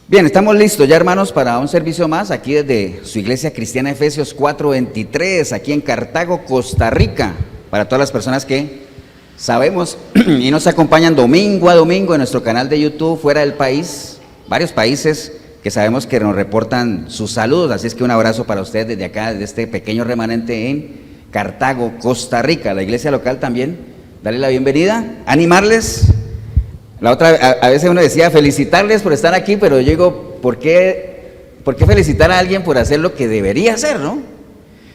Bien, estamos listos ya, hermanos, para un servicio más aquí desde su iglesia cristiana Efesios 4:23, aquí en Cartago, Costa Rica, para todas las personas que sabemos y nos acompañan domingo a domingo en nuestro canal de YouTube fuera del país, varios países que sabemos que nos reportan sus saludos, así es que un abrazo para ustedes desde acá, desde este pequeño remanente en Cartago, Costa Rica. La iglesia local también, darle la bienvenida, animarles. La otra, a veces uno decía felicitarles por estar aquí, pero yo digo, ¿por qué felicitar a alguien por hacer lo que debería hacer, no?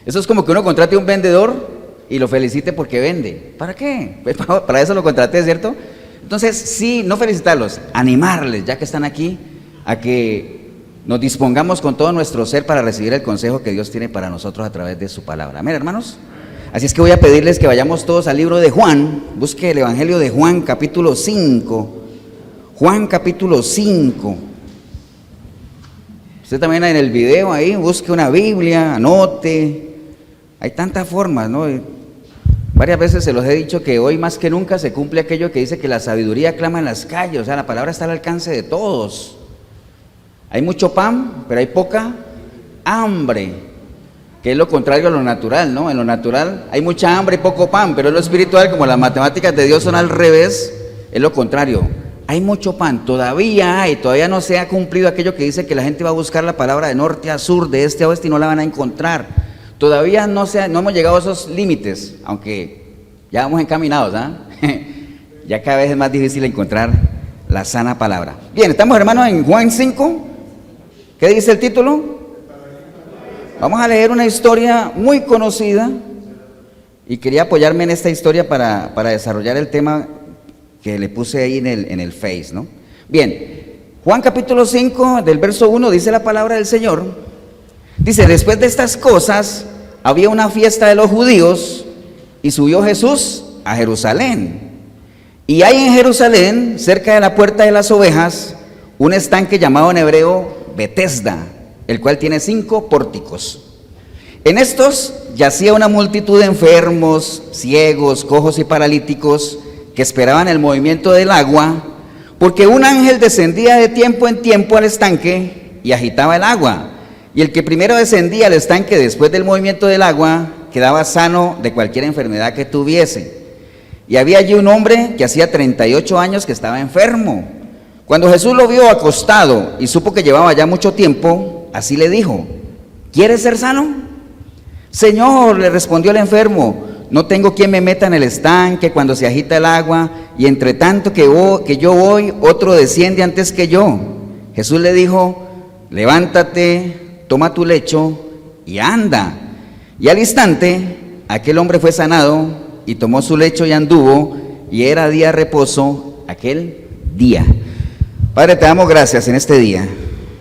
Eso es como que uno contrate a un vendedor y lo felicite porque vende. ¿Para qué? Pues para eso lo contraté, ¿cierto? Entonces, sí, no felicitarlos, animarles, ya que están aquí, a que nos dispongamos con todo nuestro ser para recibir el consejo que Dios tiene para nosotros a través de su palabra. Amén, hermanos. Así es que voy a pedirles que vayamos todos al libro de Juan. Busque el Evangelio de Juan, capítulo 5. Juan, capítulo 5. Usted también en el video ahí, busque una Biblia, anote. Hay tantas formas, ¿no? Varias veces se los he dicho que hoy más que nunca se cumple aquello que dice que la sabiduría clama en las calles. O sea, la palabra está al alcance de todos. Hay mucho pan, pero hay poca hambre, que es lo contrario a lo natural, ¿no? En lo natural hay mucha hambre y poco pan, pero en lo espiritual, como las matemáticas de Dios son al revés, es lo contrario. Hay mucho pan, todavía no se ha cumplido aquello que dice que la gente va a buscar la palabra de norte a sur, de este a oeste y no la van a encontrar. Todavía no hemos llegado a esos límites, aunque ya vamos encaminados, ¿ah? Ya cada vez es más difícil encontrar la sana palabra. Bien, estamos, hermanos, en Juan 5. ¿Qué dice el título? Vamos a leer una historia muy conocida y quería apoyarme en esta historia para desarrollar el tema que le puse ahí en el Face, ¿no? Bien, Juan capítulo 5 del verso 1 dice la palabra del Señor. Dice, después de estas cosas había una fiesta de los judíos y subió Jesús a Jerusalén. Y hay en Jerusalén, cerca de la puerta de las ovejas, un estanque llamado en hebreo Betesda, el cual tiene 5 pórticos. En estos yacía una multitud de enfermos, ciegos, cojos y paralíticos que esperaban el movimiento del agua, porque un ángel descendía de tiempo en tiempo al estanque y agitaba el agua. Y el que primero descendía al estanque después del movimiento del agua quedaba sano de cualquier enfermedad que tuviese. Y había allí un hombre que hacía 38 años que estaba enfermo. Cuando Jesús lo vio acostado y supo que llevaba ya mucho tiempo, así le dijo, ¿quieres ser sano? Señor, le respondió el enfermo, no tengo quien me meta en el estanque cuando se agita el agua, y entre tanto que yo voy, otro desciende antes que yo. Jesús le dijo, levántate, toma tu lecho y anda. Y al instante, aquel hombre fue sanado y tomó su lecho y anduvo, y era día de reposo aquel día. Padre, te damos gracias en este día.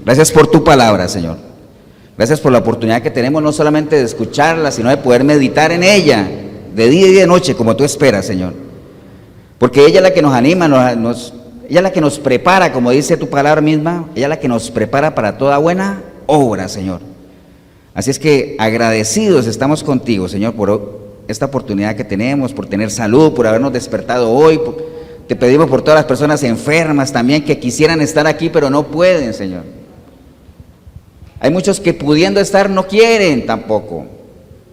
Gracias por tu palabra, Señor. Gracias por la oportunidad que tenemos no solamente de escucharla, sino de poder meditar en ella, de día y de noche, como tú esperas, Señor. Porque ella es la que nos anima, ella es la que nos prepara, como dice tu palabra misma, ella es la que nos prepara para toda buena obra, Señor. Así es que agradecidos estamos contigo, Señor, por esta oportunidad que tenemos, por tener salud, por habernos despertado hoy. Te pedimos por todas las personas enfermas también que quisieran estar aquí, pero no pueden, Señor. Hay muchos que pudiendo estar no quieren tampoco,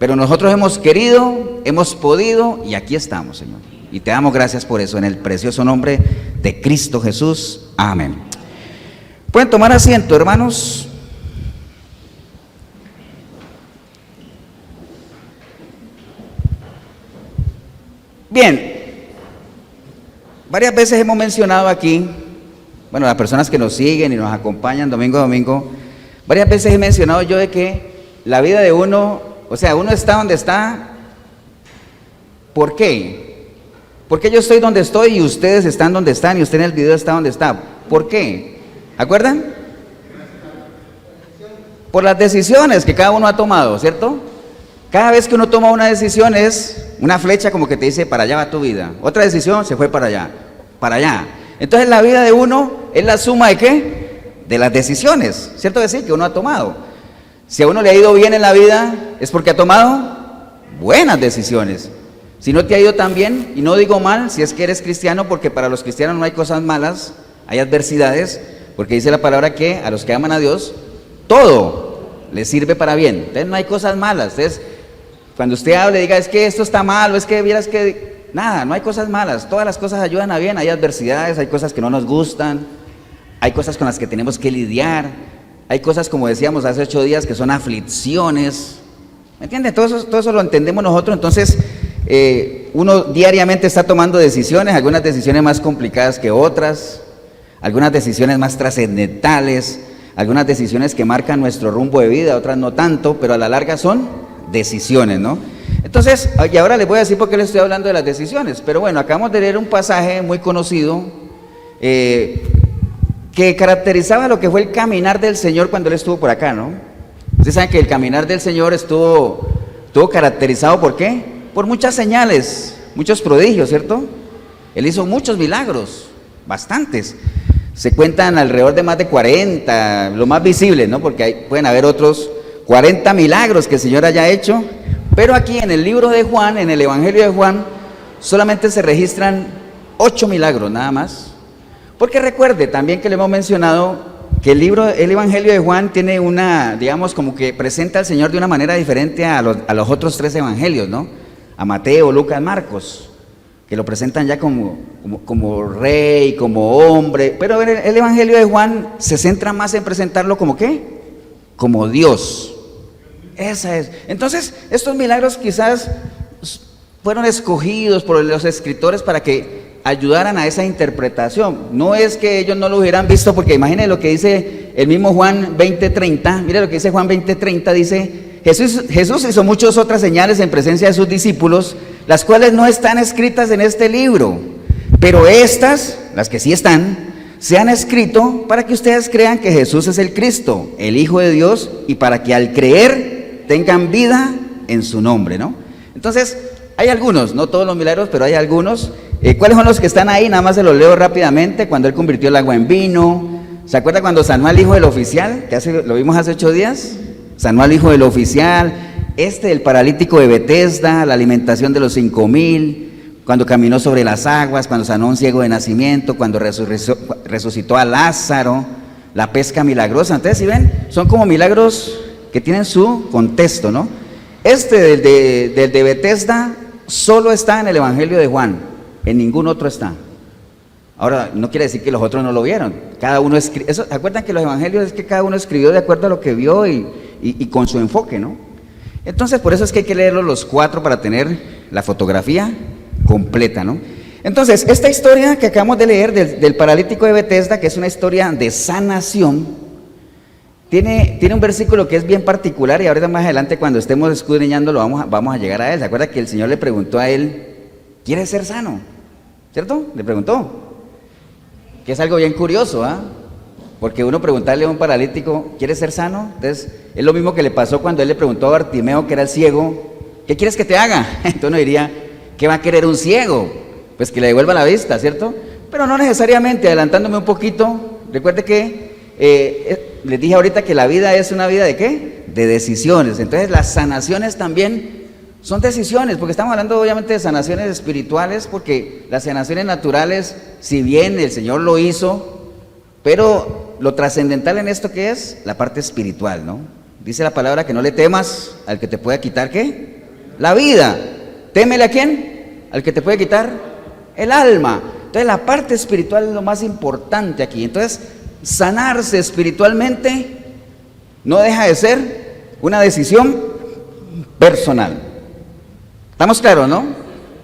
pero nosotros hemos querido, hemos podido y aquí estamos, Señor. Y te damos gracias por eso, en el precioso nombre de Cristo Jesús. Amén. Pueden tomar asiento, hermanos. Bien. Varias veces hemos mencionado aquí, bueno, las personas que nos siguen y nos acompañan domingo a domingo, varias veces he mencionado yo de que la vida de uno, o sea, uno está donde está. ¿Por qué? ¿Por qué yo estoy donde estoy y ustedes están donde están y usted en el video está donde está? ¿Por qué? ¿Acuerdan? Por las decisiones que cada uno ha tomado, ¿cierto? Cada vez que uno toma una decisión es una flecha como que te dice, para allá va tu vida. Otra decisión se fue para allá, para allá. Entonces la vida de uno es la suma de ¿qué? De las decisiones, ¿cierto decir? Que uno ha tomado. Si a uno le ha ido bien en la vida, es porque ha tomado buenas decisiones. Si no te ha ido tan bien, y no digo mal, si es que eres cristiano, porque para los cristianos no hay cosas malas, hay adversidades, porque dice la palabra que a los que aman a Dios, todo les sirve para bien. Entonces no hay cosas malas. Entonces, cuando usted hable, diga, es que esto está mal, o es que vieras que... Nada, no hay cosas malas, todas las cosas ayudan a bien. Hay adversidades, hay cosas que no nos gustan, hay cosas con las que tenemos que lidiar, hay cosas, como decíamos hace 8 días, que son aflicciones. ¿Me entienden? Todo eso lo entendemos nosotros. Entonces, uno diariamente está tomando decisiones, algunas decisiones más complicadas que otras, algunas decisiones más trascendentales, algunas decisiones que marcan nuestro rumbo de vida, otras no tanto, pero a la larga son decisiones, ¿no? Entonces, y ahora les voy a decir por qué les estoy hablando de las decisiones, pero bueno, acabamos de leer un pasaje muy conocido que caracterizaba lo que fue el caminar del Señor cuando Él estuvo por acá, ¿no? Ustedes saben que el caminar del Señor estuvo caracterizado ¿por qué? Por muchas señales, muchos prodigios, ¿cierto? Él hizo muchos milagros, bastantes. Se cuentan alrededor de más de 40, lo más visibles, ¿no? Porque pueden haber otros 40 milagros que el Señor haya hecho. Pero aquí en el libro de Juan, en el Evangelio de Juan, solamente se registran 8 milagros nada más. Porque recuerde también que le hemos mencionado que el Evangelio de Juan tiene una, digamos, como que presenta al Señor de una manera diferente a los otros 3 evangelios, ¿no? A Mateo, Lucas, Marcos, que lo presentan ya como rey, como hombre. Pero el Evangelio de Juan se centra más en presentarlo como ¿qué? Como Dios. Esa es. Entonces, estos milagros quizás fueron escogidos por los escritores para que ayudaran a esa interpretación. No es que ellos no lo hubieran visto, porque imagínense lo que dice el mismo Juan 20:30. Mire lo que dice Juan 20:30, dice: Jesús hizo muchas otras señales en presencia de sus discípulos, las cuales no están escritas en este libro, pero estas, las que sí están, se han escrito para que ustedes crean que Jesús es el Cristo, el Hijo de Dios, y para que al creer tengan vida en su nombre, ¿no? Entonces, hay algunos, no todos los milagros, pero hay algunos. ¿Cuáles son los que están ahí? Nada más se los leo rápidamente. Cuando Él convirtió el agua en vino. ¿Se acuerda cuando sanó al hijo del oficial? Que lo vimos hace 8 días. Sanó al hijo del oficial. El paralítico de Betesda, la alimentación de los 5,000, cuando caminó sobre las aguas, cuando sanó a un ciego de nacimiento, cuando resucitó a Lázaro, la pesca milagrosa. Entonces, si ven, son como milagros que tienen su contexto, ¿no? Del de Betesda solo está en el Evangelio de Juan, en ningún otro está. Ahora, no quiere decir que los otros no lo vieron. Cada uno escribió. ¿Se acuerdan que los evangelios es que cada uno escribió de acuerdo a lo que vio y con su enfoque, ¿no? Entonces, por eso es que hay que leerlos los 4 para tener la fotografía completa, ¿no? Entonces, esta historia que acabamos de leer del paralítico de Betesda, que es una historia de sanación, tiene un versículo que es bien particular, y ahorita más adelante cuando estemos escudriñándolo vamos a llegar a él. ¿Se acuerda que el Señor le preguntó a él: ¿quieres ser sano? ¿Cierto? Le preguntó. Que es algo bien curioso, ¿ah? Porque uno preguntarle a un paralítico: ¿quieres ser sano? Entonces, es lo mismo que le pasó cuando él le preguntó a Bartimeo, que era el ciego: ¿qué quieres que te haga? Entonces uno diría: ¿qué va a querer un ciego? Pues que le devuelva la vista, ¿cierto? Pero no necesariamente. Adelantándome un poquito, recuerde que les dije ahorita que la vida es una vida ¿de qué? De decisiones. Entonces las sanaciones también son decisiones, porque estamos hablando obviamente de sanaciones espirituales, porque las sanaciones naturales, si bien el Señor lo hizo, pero lo trascendental en esto ¿qué es? La parte espiritual, ¿no? Dice la palabra que no le temas al que te pueda quitar ¿qué? La vida. ¿Témele a quién? Al que te puede quitar el alma. Entonces la parte espiritual es lo más importante aquí. Entonces, sanarse espiritualmente no deja de ser una decisión personal. ¿Estamos claros, no?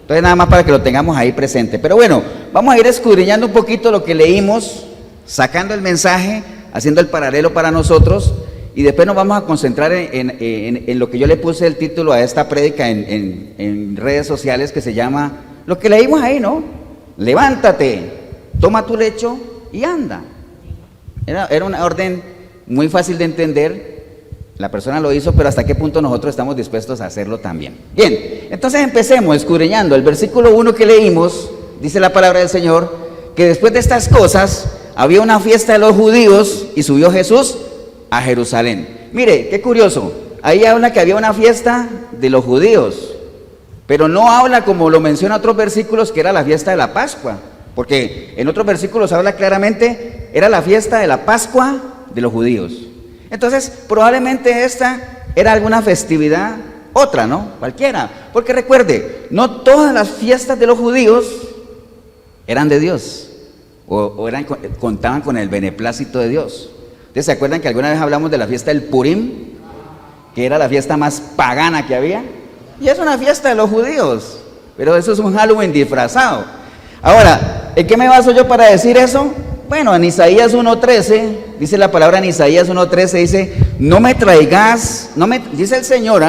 Entonces nada más para que lo tengamos ahí presente. Pero bueno, vamos a ir escudriñando un poquito lo que leímos, sacando el mensaje, haciendo el paralelo para nosotros, y después nos vamos a concentrar en lo que yo le puse el título a esta prédica en redes sociales, que se llama, lo que leímos ahí, ¿no? Levántate, toma tu lecho y anda. Era una orden muy fácil de entender. La persona lo hizo, pero hasta qué punto nosotros estamos dispuestos a hacerlo también. Bien, entonces empecemos escudriñando. El versículo 1 que leímos, dice la palabra del Señor, que después de estas cosas había una fiesta de los judíos y subió Jesús a Jerusalén. Mire, qué curioso, ahí habla que había una fiesta de los judíos, pero no habla como lo menciona otros versículos, que era la fiesta de la Pascua, porque en otros versículos habla claramente Era la fiesta de la Pascua de los judíos. Entonces, probablemente esta era alguna festividad, otra, ¿no? Cualquiera. Porque recuerde, no todas las fiestas de los judíos eran de Dios o contaban con el beneplácito de Dios. ¿Ustedes se acuerdan que alguna vez hablamos de la fiesta del Purim? Que era la fiesta más pagana que había. Y es una fiesta de los judíos, pero eso es un Halloween disfrazado. Ahora, ¿en qué me baso yo para decir eso? Bueno, en Isaías 1:13, dice la palabra en Isaías 1:13, dice, dice el Señor,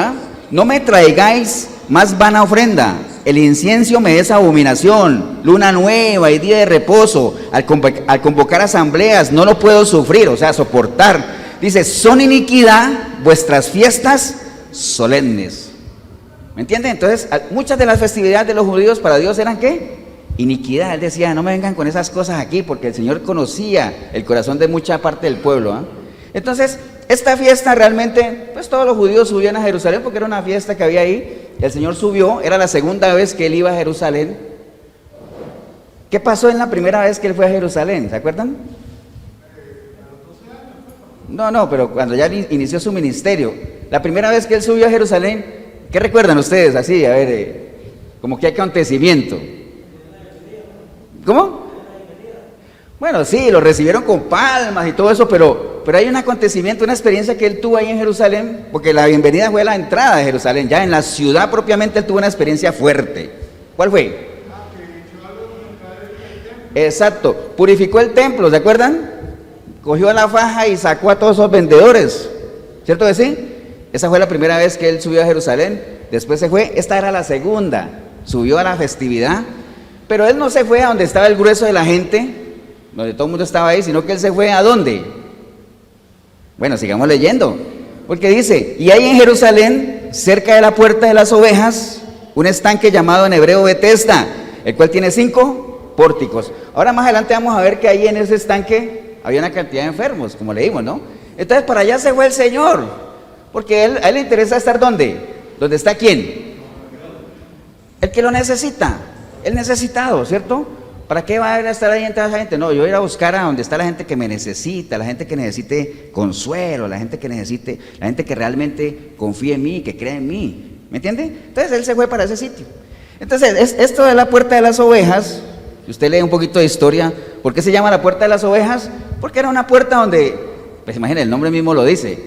no me traigáis más vana ofrenda, el incienso me es abominación, luna nueva y día de reposo, al convocar asambleas no lo puedo sufrir, o sea, soportar. Dice, son iniquidad vuestras fiestas solemnes. ¿Me entienden? Entonces, muchas de las festividades de los judíos para Dios eran ¿qué? Iniquidad. Él decía, no me vengan con esas cosas aquí, porque el Señor conocía el corazón de mucha parte del pueblo. Entonces, esta fiesta realmente, pues todos los judíos subían a Jerusalén, porque era una fiesta que había ahí. El Señor subió, era la segunda vez que Él iba a Jerusalén. ¿Qué pasó en la primera vez que Él fue a Jerusalén? ¿Se acuerdan? No, pero cuando ya inició su ministerio, la primera vez que Él subió a Jerusalén, ¿qué recuerdan ustedes? Así, a ver, como que acontecimiento. ¿Cómo? Bueno, sí, lo recibieron con palmas y todo eso, pero hay un acontecimiento, una experiencia que Él tuvo ahí en Jerusalén, porque la bienvenida fue la entrada de Jerusalén, ya en la ciudad propiamente Él tuvo una experiencia fuerte. ¿Cuál fue? Exacto, purificó el templo, ¿se acuerdan? Cogió la faja y sacó a todos esos vendedores, ¿cierto que sí? Esa fue la primera vez que Él subió a Jerusalén, después se fue, esta era la segunda, subió a la festividad, pero Él no se fue a donde estaba el grueso de la gente, donde todo el mundo estaba ahí, sino que Él se fue ¿a dónde? Bueno, sigamos leyendo, porque dice, y hay en Jerusalén, cerca de la puerta de las ovejas, un estanque llamado en hebreo Betesda, el cual tiene 5 pórticos. Ahora más adelante vamos a ver que ahí en ese estanque había una cantidad de enfermos, como leímos, ¿no? Entonces para allá se fue el Señor, porque a Él le interesa estar ¿dónde? ¿Dónde está quién? El que lo necesita, el necesitado, ¿cierto? ¿Para qué va a ir a estar ahí entre esa gente? No, yo voy a ir a buscar a donde está la gente que me necesita, la gente que necesite consuelo, la gente que realmente confíe en mí, que crea en mí, ¿me entiende? Entonces Él se fue para ese sitio. Entonces, esto de la puerta de las ovejas, si usted lee un poquito de historia, ¿por qué se llama la puerta de las ovejas? Porque era una puerta donde, pues imagínense, el nombre mismo lo dice,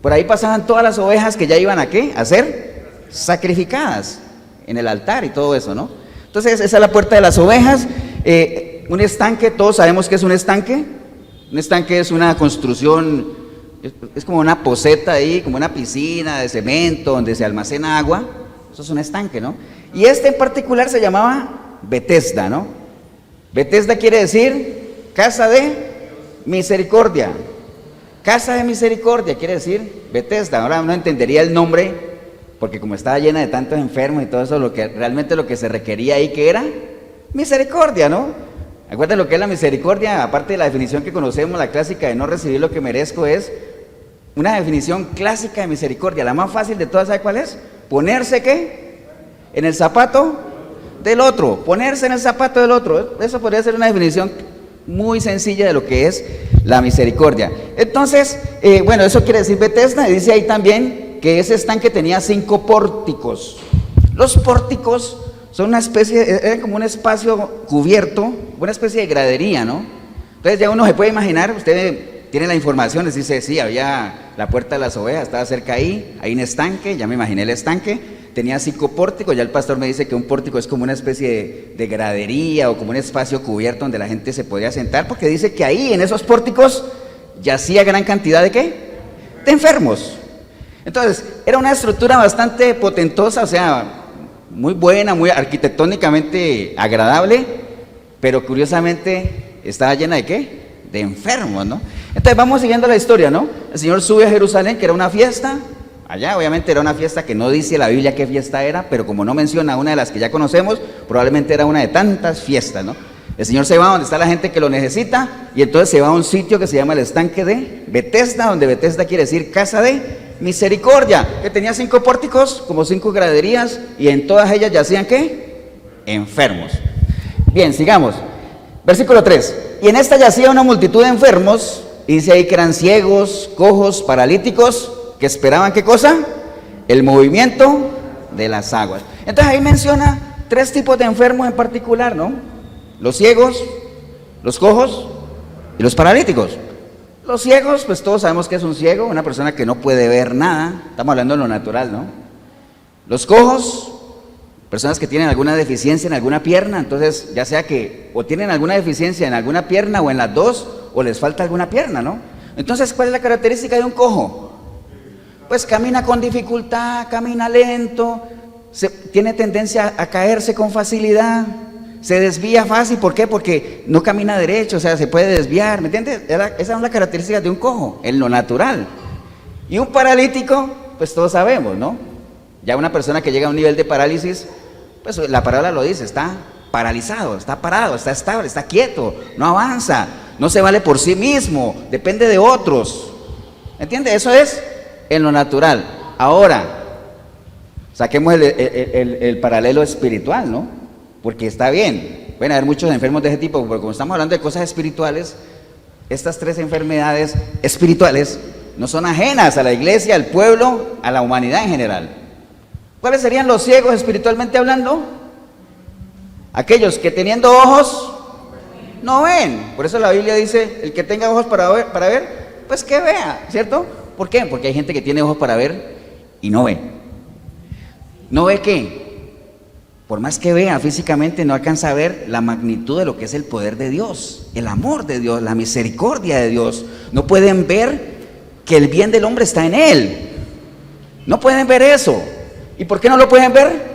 por ahí pasaban todas las ovejas que ya iban a ¿qué? A ser sacrificadas en el altar y todo eso, ¿no? Entonces esa es la puerta de las ovejas. Un estanque, todos sabemos que es un estanque. Un estanque es una construcción, es como una poceta ahí, como una piscina de cemento donde se almacena agua. Eso es un estanque, ¿no? Y este en particular se llamaba Betesda, ¿no? Betesda quiere decir casa de misericordia. Casa de misericordia quiere decir Betesda. Ahora uno entendería el nombre, porque como estaba llena de tantos enfermos y todo eso, realmente lo que se requería ahí, ¿qué era? Misericordia, ¿no? Acuérdense lo que es la misericordia, aparte de la definición que conocemos, la clásica de no recibir lo que merezco, es una definición clásica de misericordia. La más fácil de todas, ¿sabe cuál es? Ponerse, ¿qué? En el zapato del otro, ponerse en el zapato del otro. Eso podría ser una definición muy sencilla de lo que es la misericordia. Entonces, bueno, eso quiere decir Betesda, y dice ahí también que ese estanque tenía 5 pórticos. Los pórticos son una especie, eran como un espacio cubierto, una especie de gradería, ¿no? Entonces ya uno se puede imaginar, usted tiene la información, les dice, sí, había la puerta de las ovejas, estaba cerca ahí, hay un estanque, ya me imaginé el estanque, tenía 5 pórticos, ya el pastor me dice que un pórtico es como una especie de gradería o como un espacio cubierto donde la gente se podía sentar, porque dice que ahí en esos pórticos yacía gran cantidad de ¿qué? De enfermos. Entonces, era una estructura bastante potentosa, o sea, muy buena, muy arquitectónicamente agradable, pero curiosamente estaba llena de ¿qué? De enfermos, ¿no? Entonces vamos siguiendo la historia, ¿no? El Señor sube a Jerusalén, que era una fiesta, allá obviamente era una fiesta que no dice la Biblia qué fiesta era, pero como no menciona una de las que ya conocemos, probablemente era una de tantas fiestas, ¿no? El Señor se va donde está la gente que lo necesita, y entonces se va a un sitio que se llama el estanque de Betesda, donde Betesda quiere decir casa de misericordia, que tenía 5 pórticos, como 5 graderías, y en todas ellas yacían ¿qué? Enfermos. Bien, sigamos. Versículo 3. y en esta yacía una multitud de enfermos, y dice ahí que eran ciegos, cojos, paralíticos, que esperaban, ¿qué cosa? El movimiento de las aguas. Entonces ahí menciona 3 tipos de enfermos en particular, ¿no? Los ciegos, los cojos y los paralíticos. Los ciegos, pues todos sabemos que es un ciego, una persona que no puede ver nada, estamos hablando de lo natural, ¿no? Los cojos, personas que tienen alguna deficiencia en alguna pierna, entonces ya sea que o tienen alguna deficiencia en alguna pierna o en las dos, o les falta alguna pierna, ¿no? Entonces, ¿cuál es la característica de un cojo? Pues camina con dificultad, camina lento, tiene tendencia a caerse con facilidad, se desvía fácil. ¿Por qué? Porque no camina derecho, o sea, se puede desviar, ¿me entiendes? Esas son las características de un cojo, en lo natural. Y un paralítico, pues todos sabemos, ¿no? Ya una persona que llega a un nivel de parálisis, pues la palabra lo dice, está paralizado, está parado, está estable, está quieto, no avanza, no se vale por sí mismo, depende de otros. ¿Entiende? Eso es en lo natural. Ahora, saquemos el paralelo espiritual, ¿no? Porque está bien, pueden haber muchos enfermos de ese tipo, pero como estamos hablando de cosas espirituales, estas 3 enfermedades espirituales no son ajenas a la iglesia, al pueblo, a la humanidad en general. ¿Cuáles serían los ciegos espiritualmente hablando? Aquellos que teniendo ojos no ven. Por eso la Biblia dice, el que tenga ojos para ver, pues que vea, ¿cierto? ¿Por qué? Porque hay gente que tiene ojos para ver y no ve. ¿No ve qué? Por más que vea físicamente, no alcanza a ver la magnitud de lo que es el poder de Dios, el amor de Dios, la misericordia de Dios. No pueden ver que el bien del hombre está en él. No pueden ver eso. ¿Y por qué no lo pueden ver?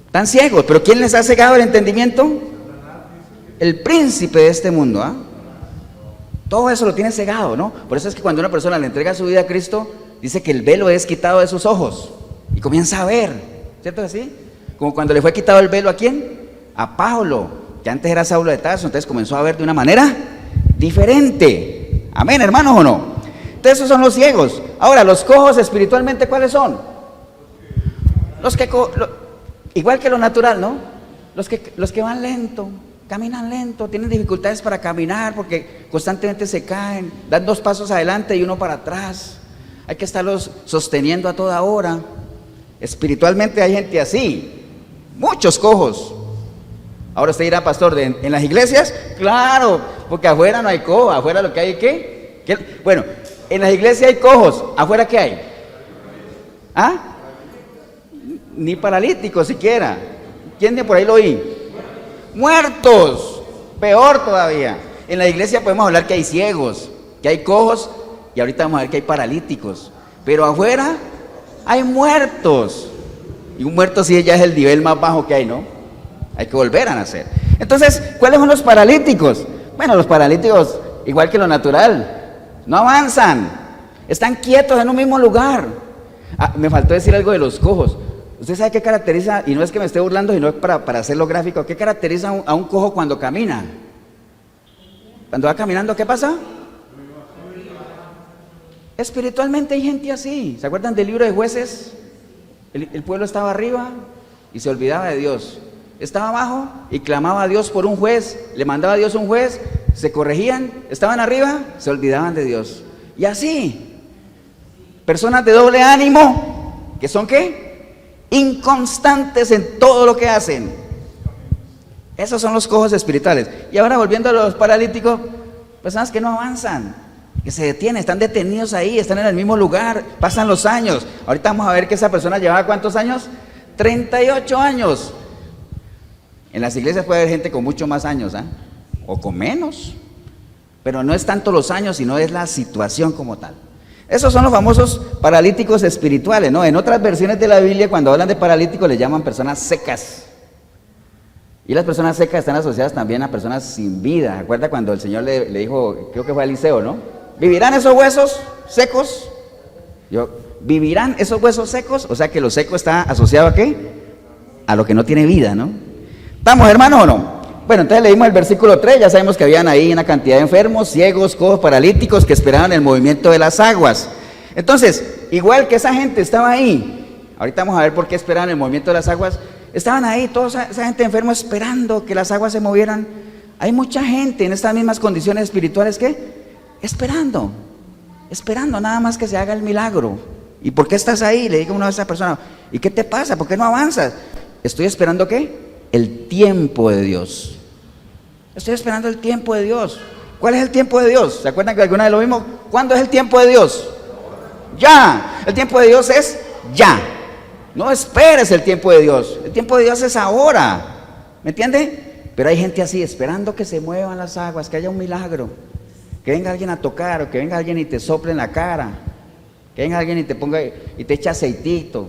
Están ciegos. ¿Pero quién les ha cegado el entendimiento? El príncipe de este mundo, ¿ah? Todo eso lo tiene cegado, ¿no? Por eso es que cuando una persona le entrega su vida a Cristo, dice que el velo es quitado de sus ojos y comienza a ver, ¿cierto que sí? Como cuando le fue quitado el velo ¿a quién? A Pablo, que antes era Saulo de Tarso, entonces comenzó a ver de una manera diferente. Amén, hermanos, ¿o no? Entonces esos son los ciegos. Ahora, los cojos espiritualmente, ¿cuáles son? Los que, igual que lo natural, ¿no? Los que van lento, caminan lento, tienen dificultades para caminar porque constantemente se caen, dan 2 pasos adelante y 1 para atrás. Hay que estarlos sosteniendo a toda hora. Espiritualmente hay gente así, muchos cojos. Ahora usted dirá, pastor, ¿en las iglesias? Claro, porque afuera no hay cojos, afuera lo que hay es ¿qué? Bueno, en las iglesias hay cojos, ¿afuera qué hay? ¿Ah? Ni paralíticos siquiera. ¿Quién de por ahí lo oí? Muertos, peor todavía. En la iglesia podemos hablar que hay ciegos, que hay cojos, y ahorita vamos a ver que hay paralíticos. Pero afuera hay muertos. Y un muerto sí ya es el nivel más bajo que hay, ¿no? Hay que volver a nacer. Entonces, ¿cuáles son los paralíticos? Bueno, los paralíticos, igual que lo natural, no avanzan, están quietos en un mismo lugar. Me faltó decir algo de los cojos. ¿Usted sabe qué caracteriza? Y no es que me esté burlando, sino es para hacerlo gráfico. ¿Qué caracteriza a un cojo cuando camina? Cuando va caminando, ¿qué pasa? Espiritualmente hay gente así. ¿Se acuerdan del libro de Jueces? El pueblo estaba arriba y se olvidaba de Dios. Estaba abajo y clamaba a Dios por un juez. Le mandaba a Dios un juez, se corregían. Estaban arriba, se olvidaban de Dios. Y así, personas de doble ánimo, que son ¿qué? Inconstantes en todo lo que hacen. Esos son los cojos espirituales. Y ahora volviendo a los paralíticos, personas que no avanzan, que se detienen, están detenidos ahí, están en el mismo lugar, pasan los años. Ahorita vamos a ver que esa persona llevaba ¿cuántos años? 38 años. En las iglesias puede haber gente con mucho más años, ¿eh? O con menos, pero no es tanto los años, sino es la situación como tal. Esos son los famosos paralíticos espirituales, ¿no? En otras versiones de la Biblia, cuando hablan de paralíticos, les llaman personas secas. Y las personas secas están asociadas también a personas sin vida. ¿Se acuerda cuando el Señor le dijo, creo que fue a Eliseo, ¿no? ¿Vivirán esos huesos secos? ¿Vivirán esos huesos secos? O sea que lo seco está asociado ¿a qué? A lo que no tiene vida, ¿no? ¿Estamos, hermanos, o no? Bueno, entonces leímos el versículo 3, ya sabemos que habían ahí una cantidad de enfermos, ciegos, cojos, paralíticos que esperaban el movimiento de las aguas. Entonces, igual que esa gente estaba ahí, ahorita vamos a ver por qué esperaban el movimiento de las aguas, estaban ahí, toda esa gente enferma esperando que las aguas se movieran. Hay mucha gente en estas mismas condiciones espirituales que esperando nada más que se haga el milagro. ¿Y por qué estás ahí? Le digo a esa persona, ¿y qué te pasa? ¿Por qué no avanzas? Estoy esperando ¿qué? El tiempo de Dios. Estoy esperando el tiempo de Dios. ¿Cuál es el tiempo de Dios? ¿Se acuerdan que alguna vez lo vimos? ¿Cuándo es el tiempo de Dios? Ya. El tiempo de Dios es ya. No esperes el tiempo de Dios. El tiempo de Dios es ahora. ¿Me entiende? Pero hay gente así, esperando que se muevan las aguas, que haya un milagro. Que venga alguien a tocar, o que venga alguien y te sople en la cara. Que venga alguien y te ponga y te eche aceitito.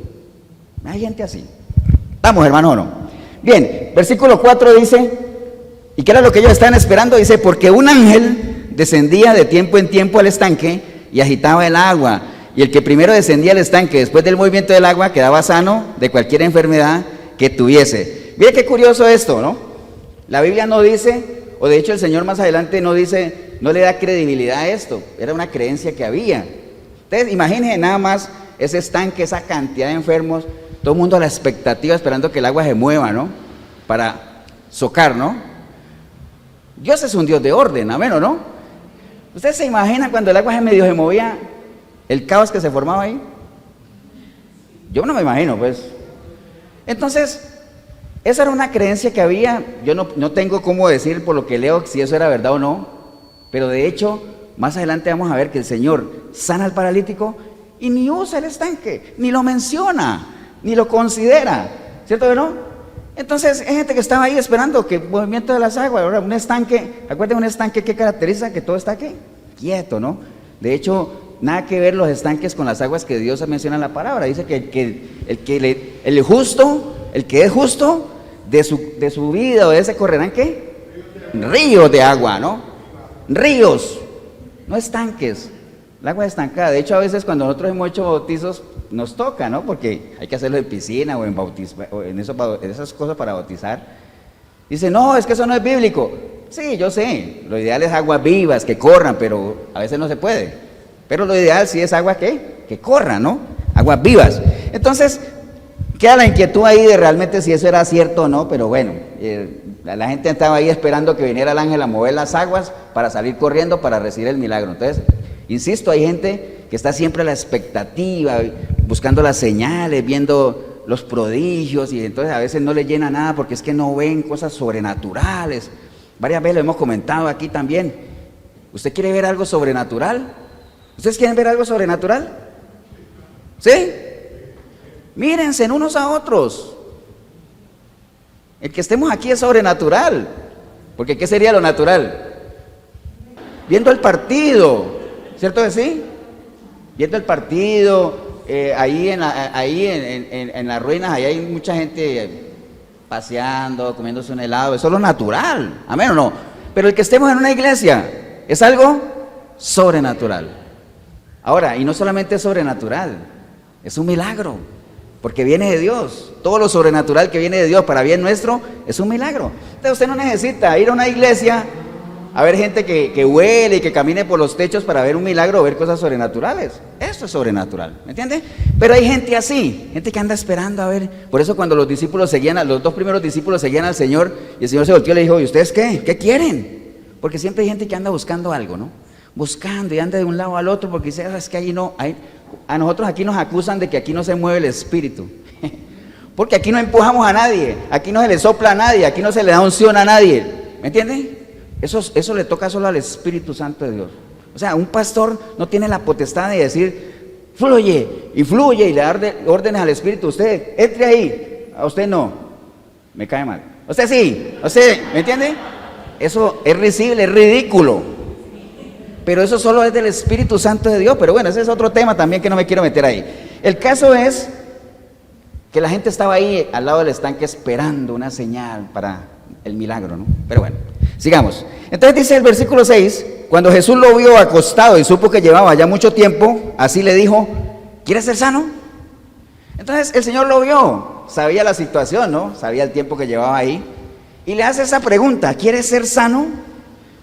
Hay gente así. Vamos, hermano, ¿no? Bien, versículo 4 dice, ¿y qué era lo que ellos estaban esperando? Dice, porque un ángel descendía de tiempo en tiempo al estanque y agitaba el agua. Y el que primero descendía al estanque después del movimiento del agua quedaba sano de cualquier enfermedad que tuviese. Mire qué curioso esto, ¿no? La Biblia no dice, o de hecho el Señor más adelante no dice, no le da credibilidad a esto. Era una creencia que había. Entonces, imagínense nada más ese estanque, esa cantidad de enfermos, todo el mundo a la expectativa esperando que el agua se mueva, ¿no? Para socar, ¿no? Dios es un Dios de orden, amén, ¿o no? ¿Ustedes se imaginan cuando el agua medio se movía, el caos que se formaba ahí? Yo no me imagino, pues. Entonces, esa era una creencia que había. Yo no tengo cómo decir por lo que leo si eso era verdad o no, pero de hecho, más adelante vamos a ver que el Señor sana al paralítico y ni usa el estanque, ni lo menciona, ni lo considera, ¿cierto que no? Entonces hay gente que estaba ahí esperando que el movimiento de las aguas. Ahora un estanque, acuérdense, un estanque que caracteriza que todo está aquí, quieto, ¿no? De hecho, nada que ver los estanques con las aguas que Dios menciona en la palabra. Dice que el justo, el que es justo, de su vida o de ese correrán ¿qué? Ríos de agua, ¿no? Ríos, no estanques. El agua estancada. De hecho, a veces cuando nosotros hemos hecho bautizos nos toca, ¿no? Porque hay que hacerlo en piscina o en esas cosas para bautizar. Dice, no, es que eso no es bíblico. Sí, yo sé, lo ideal es aguas vivas, que corran, pero a veces no se puede. Pero lo ideal sí es agua que corra, ¿no? Aguas vivas. Entonces, queda la inquietud ahí de realmente si eso era cierto o no, pero bueno, la gente estaba ahí esperando que viniera el ángel a mover las aguas para salir corriendo para recibir el milagro. Entonces, insisto, hay gente que está siempre a la expectativa, buscando las señales, viendo los prodigios, y entonces a veces no le llena nada porque es que no ven cosas sobrenaturales. Varias veces lo hemos comentado aquí también. ¿Usted quiere ver algo sobrenatural? ¿Ustedes quieren ver algo sobrenatural? ¿Sí? Mírense en unos a otros. El que estemos aquí es sobrenatural. Porque ¿qué sería lo natural? Viendo el partido, ¿cierto que sí? Viendo el partido, ahí en las ruinas, ahí hay mucha gente paseando, comiéndose un helado, eso es lo natural, amén o no. Pero el que estemos en una iglesia es algo sobrenatural. Ahora, y no solamente es sobrenatural, es un milagro, porque viene de Dios. Todo lo sobrenatural que viene de Dios para bien nuestro es un milagro. Entonces usted no necesita ir a una iglesia a ver gente que huele y que camine por los techos para ver un milagro o ver cosas sobrenaturales. Eso es sobrenatural, ¿me entiende? Pero hay gente así, gente que anda esperando a ver. Por eso cuando los dos primeros discípulos seguían al Señor, y el Señor se volteó y le dijo, ¿y ustedes qué? ¿Qué quieren? Porque siempre hay gente que anda buscando algo, ¿no? Buscando y anda de un lado al otro porque dice, es que allí no hay. A nosotros aquí nos acusan de que aquí no se mueve el espíritu. Porque aquí no empujamos a nadie, aquí no se le sopla a nadie, aquí no se le da unción a nadie. ¿Me entiende? Eso le toca solo al Espíritu Santo de Dios. O sea, un pastor no tiene la potestad de decir, fluye y le dar órdenes al Espíritu. Usted, entre ahí, a usted no, me cae mal. Usted sí, usted, ¿me entiende? Eso es risible, es ridículo. Pero eso solo es del Espíritu Santo de Dios. Pero bueno, ese es otro tema también que no me quiero meter ahí. El caso es que la gente estaba ahí al lado del estanque esperando una señal para el milagro, ¿no? Pero bueno, sigamos. Entonces dice el versículo 6, cuando Jesús lo vio acostado y supo que llevaba ya mucho tiempo, así le dijo, ¿quieres ser sano? Entonces el Señor lo vio, sabía la situación, ¿no? Sabía el tiempo que llevaba ahí, y le hace esa pregunta, ¿quieres ser sano?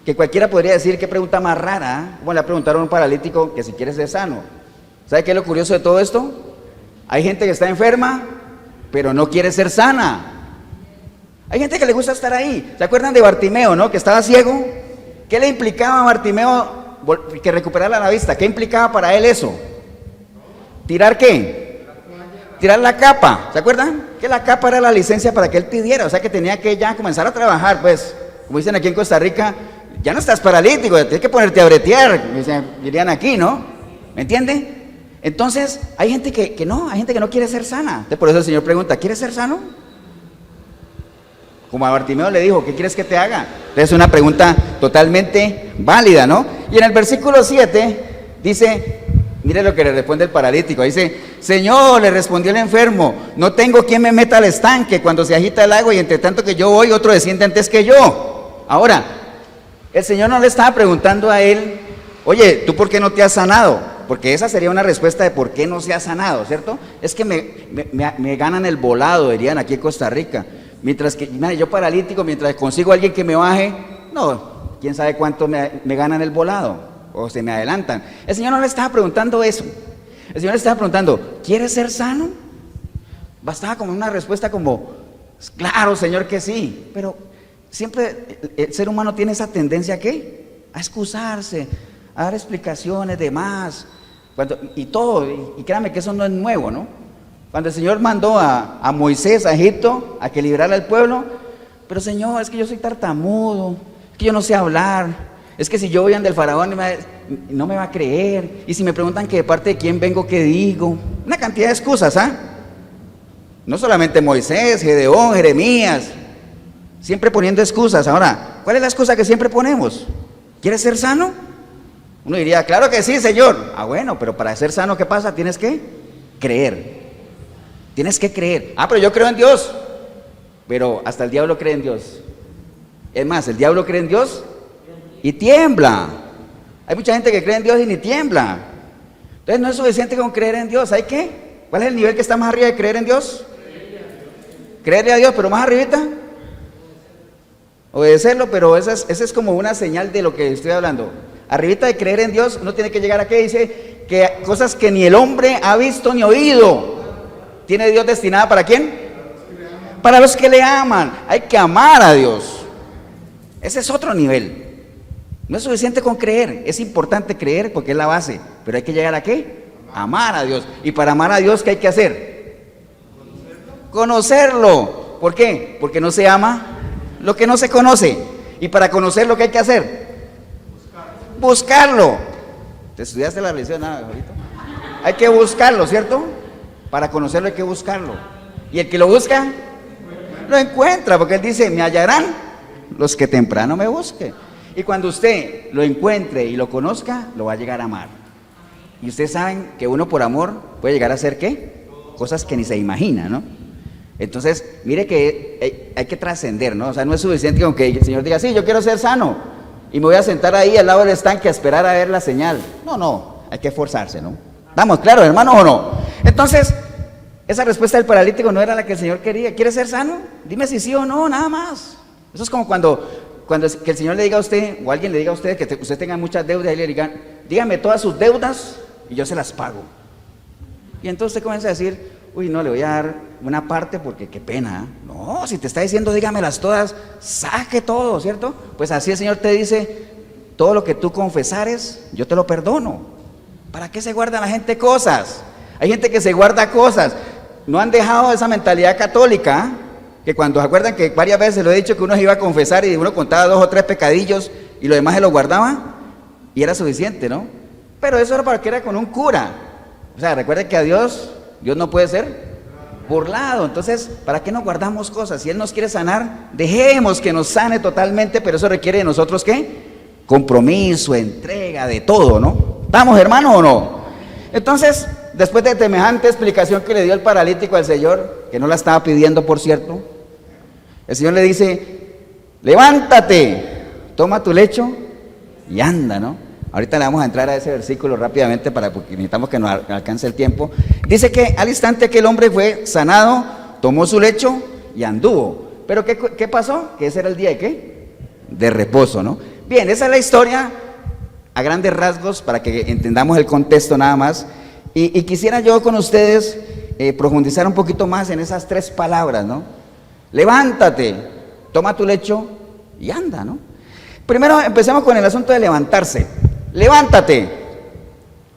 Que cualquiera podría decir, qué pregunta más rara, como le preguntaron a un paralítico que si quiere ser sano. ¿Sabe qué es lo curioso de todo esto? Hay gente que está enferma pero no quiere ser sana. Hay gente que le gusta estar ahí. ¿Se acuerdan de Bartimeo, no? Que estaba ciego. ¿Qué le implicaba a Bartimeo que recuperara la vista? ¿Qué implicaba para él eso? ¿Tirar qué? Tirar la capa. ¿Se acuerdan? Que la capa era la licencia para que él pidiera. O sea que tenía que ya comenzar a trabajar, pues. Como dicen aquí en Costa Rica, ya no estás paralítico, tienes que ponerte a bretear, dirían aquí, ¿no? ¿Me entiende? Entonces, hay gente que no, hay gente que no quiere ser sana. Entonces, por eso el Señor pregunta, ¿quieres ser sano? Como a Bartimeo le dijo, ¿qué quieres que te haga? Entonces, es una pregunta totalmente válida, ¿no? Y en el versículo 7 dice, mire lo que le responde el paralítico, dice, Señor, le respondió el enfermo, no tengo quien me meta al estanque cuando se agita el agua y entre tanto que yo voy, otro desciende antes que yo. Ahora, el Señor no le estaba preguntando a él, oye, ¿tú por qué no te has sanado? Porque esa sería una respuesta de por qué no se ha sanado, ¿cierto? Es que me ganan el volado, dirían aquí en Costa Rica. Mientras que, mira, yo paralítico, mientras consigo a alguien que me baje, no, quién sabe cuánto me ganan el volado, o se me adelantan. El Señor no le estaba preguntando eso. El Señor le estaba preguntando, ¿quieres ser sano? Bastaba como una respuesta como, claro, Señor, que sí. Pero siempre el ser humano tiene esa tendencia ¿a qué? A excusarse, a dar explicaciones de más, y todo, y créanme que eso no es nuevo, ¿no? Cuando el Señor mandó a Moisés a Egipto a que liberara al pueblo, pero Señor, es que yo soy tartamudo, es que yo no sé hablar, es que si yo voy ante el faraón no me va a creer, y si me preguntan que de parte de quién vengo, ¿qué digo? Una cantidad de excusas, ¿ah? No solamente Moisés, Gedeón, Jeremías, siempre poniendo excusas. Ahora, ¿cuál es la excusa que siempre ponemos? ¿Quieres ser sano? Uno diría, claro que sí, Señor. Ah, bueno, pero para ser sano, ¿qué pasa? Tienes que creer. Tienes que creer. Ah, pero yo creo en Dios. Pero hasta el diablo cree en Dios. Es más, el diablo cree en Dios y tiembla. Hay mucha gente que cree en Dios y ni tiembla. Entonces no es suficiente con creer en Dios. ¿Hay qué? ¿Cuál es el nivel que está más arriba de creer en Dios? Creerle a Dios, pero más arribita. Obedecerlo, pero esa es como una señal de lo que estoy hablando. Arribita de creer en Dios, uno tiene que llegar a qué dice que cosas que ni el hombre ha visto ni oído. ¿Tiene Dios destinada para quién? Para los que le aman. Hay que amar a Dios. Ese es otro nivel. No es suficiente con creer. Es importante creer porque es la base. Pero hay que llegar a qué? Amar a Dios. Y para amar a Dios, ¿qué hay que hacer? Conocerlo. ¿Por qué? Porque no se ama lo que no se conoce. Y para conocerlo, ¿qué hay que hacer? Buscarlo. ¿Te estudiaste la lección? Nada, ahorita. Hay que buscarlo, ¿cierto? Para conocerlo hay que buscarlo. Y el que lo busca, lo encuentra, porque él dice, me hallarán los que temprano me busquen. Y cuando usted lo encuentre y lo conozca, lo va a llegar a amar. Y ustedes saben que uno por amor puede llegar a hacer ¿qué? Cosas que ni se imagina, ¿no? Entonces, mire que hay que trascender, ¿no? O sea, no es suficiente con que el Señor diga, sí, yo quiero ser sano, y me voy a sentar ahí al lado del estanque a esperar a ver la señal. No, hay que esforzarse, ¿no? ¿Estamos claros, hermanos, o no? Entonces, esa respuesta del paralítico no era la que el Señor quería. ¿Quiere ser sano? Dime si sí o no, nada más. Eso es como cuando que el Señor le diga a usted, o alguien le diga a usted que usted tenga muchas deudas y le digan, dígame todas sus deudas y yo se las pago. Y entonces usted comienza a decir, uy, no, le voy a dar una parte porque qué pena. No, si te está diciendo dígamelas todas, saque todo, ¿cierto? Pues así el Señor te dice, todo lo que tú confesares, yo te lo perdono. ¿Para qué se guarda la gente cosas? Hay gente que se guarda cosas. No han dejado esa mentalidad católica, que cuando se acuerdan que varias veces lo he dicho que uno se iba a confesar y uno contaba 2 o 3 pecadillos y lo demás se lo guardaba y era suficiente, ¿no? Pero eso era para que era con un cura. O sea, recuerden que a Dios no puede ser burlado. Entonces, ¿para qué nos guardamos cosas? Si Él nos quiere sanar, dejemos que nos sane totalmente, pero eso requiere de nosotros ¿qué? Compromiso, entrega, de todo, ¿no? ¿Estamos, hermanos, o no? Entonces, después de semejante explicación que le dio el paralítico al Señor, que no la estaba pidiendo, por cierto, el Señor le dice, levántate, toma tu lecho y anda, ¿no? Ahorita le vamos a entrar a ese versículo rápidamente porque necesitamos que nos alcance el tiempo. Dice que al instante aquel hombre fue sanado, tomó su lecho y anduvo. Pero ¿qué pasó? Que ese era el día de ¿qué? De reposo, ¿no? Bien, esa es la historia a grandes rasgos para que entendamos el contexto nada más. Y quisiera yo con ustedes profundizar un poquito más en esas tres palabras, ¿no? Levántate, toma tu lecho y anda, ¿no? Primero empecemos con el asunto de levantarse. Levántate.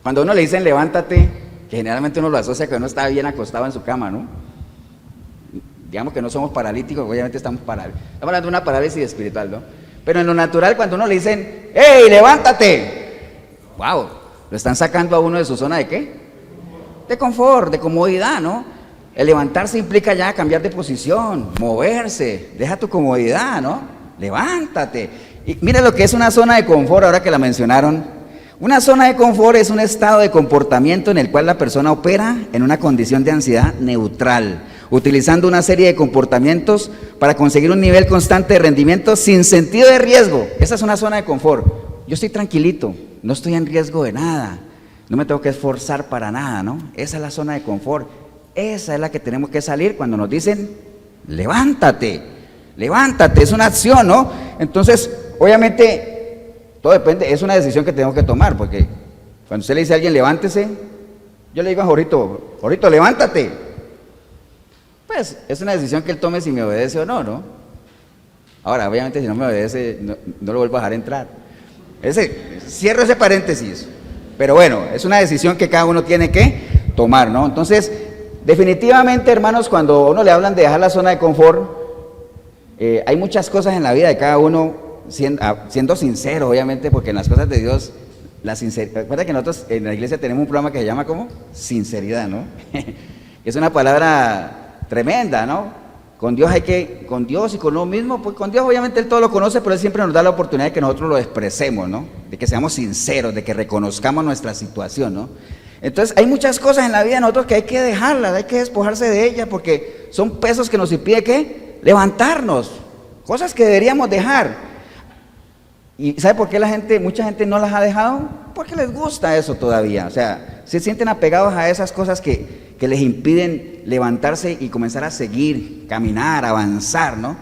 Cuando a uno le dicen levántate, que generalmente uno lo asocia que uno está bien acostado en su cama, ¿no? Digamos que no somos paralíticos, obviamente estamos paralíticos. Estamos hablando de una parálisis espiritual, ¿no? Pero en lo natural, cuando a uno le dicen, ¡hey, levántate! ¡Wow! Lo están sacando a uno de su zona de ¿qué? De confort, de comodidad, ¿no? El levantarse implica ya cambiar de posición, moverse, deja tu comodidad, ¿no? Levántate. Y mira lo que es una zona de confort, ahora que la mencionaron. Una zona de confort es un estado de comportamiento en el cual la persona opera en una condición de ansiedad neutral, utilizando una serie de comportamientos para conseguir un nivel constante de rendimiento sin sentido de riesgo. Esa es una zona de confort. Yo estoy tranquilito, no estoy en riesgo de nada, no me tengo que esforzar para nada, ¿no? Esa es la zona de confort. Esa es la que tenemos que salir cuando nos dicen, levántate, levántate, es una acción, ¿no? Entonces, obviamente, todo depende, es una decisión que tenemos que tomar, porque cuando usted le dice a alguien, levántese, yo le digo a Jorito, Jorito, levántate. Pues, es una decisión que él tome si me obedece o no, ¿no? Ahora, obviamente, si no me obedece, no lo vuelvo a dejar entrar. Cierro ese paréntesis, pero bueno, es una decisión que cada uno tiene que tomar, ¿no? Entonces, definitivamente, hermanos, cuando uno le hablan de dejar la zona de confort, hay muchas cosas en la vida de cada uno, siendo sincero, obviamente, porque en las cosas de Dios, la sinceridad, recuerda que nosotros en la iglesia tenemos un programa que se llama ¿cómo? Sinceridad, ¿no? Es una palabra tremenda, ¿no? Con Dios y con uno mismo, pues con Dios obviamente Él todo lo conoce, pero Él siempre nos da la oportunidad de que nosotros lo expresemos, ¿no? De que seamos sinceros, de que reconozcamos nuestra situación, ¿no? Entonces hay muchas cosas en la vida de nosotros que hay que dejarlas, hay que despojarse de ellas, porque son pesos que nos impiden ¿qué? Levantarnos, cosas que deberíamos dejar. ¿Y sabe por qué mucha gente no las ha dejado? Porque les gusta eso todavía, o sea, se sienten apegados a esas cosas que les impiden levantarse y comenzar a seguir, caminar, avanzar, ¿no?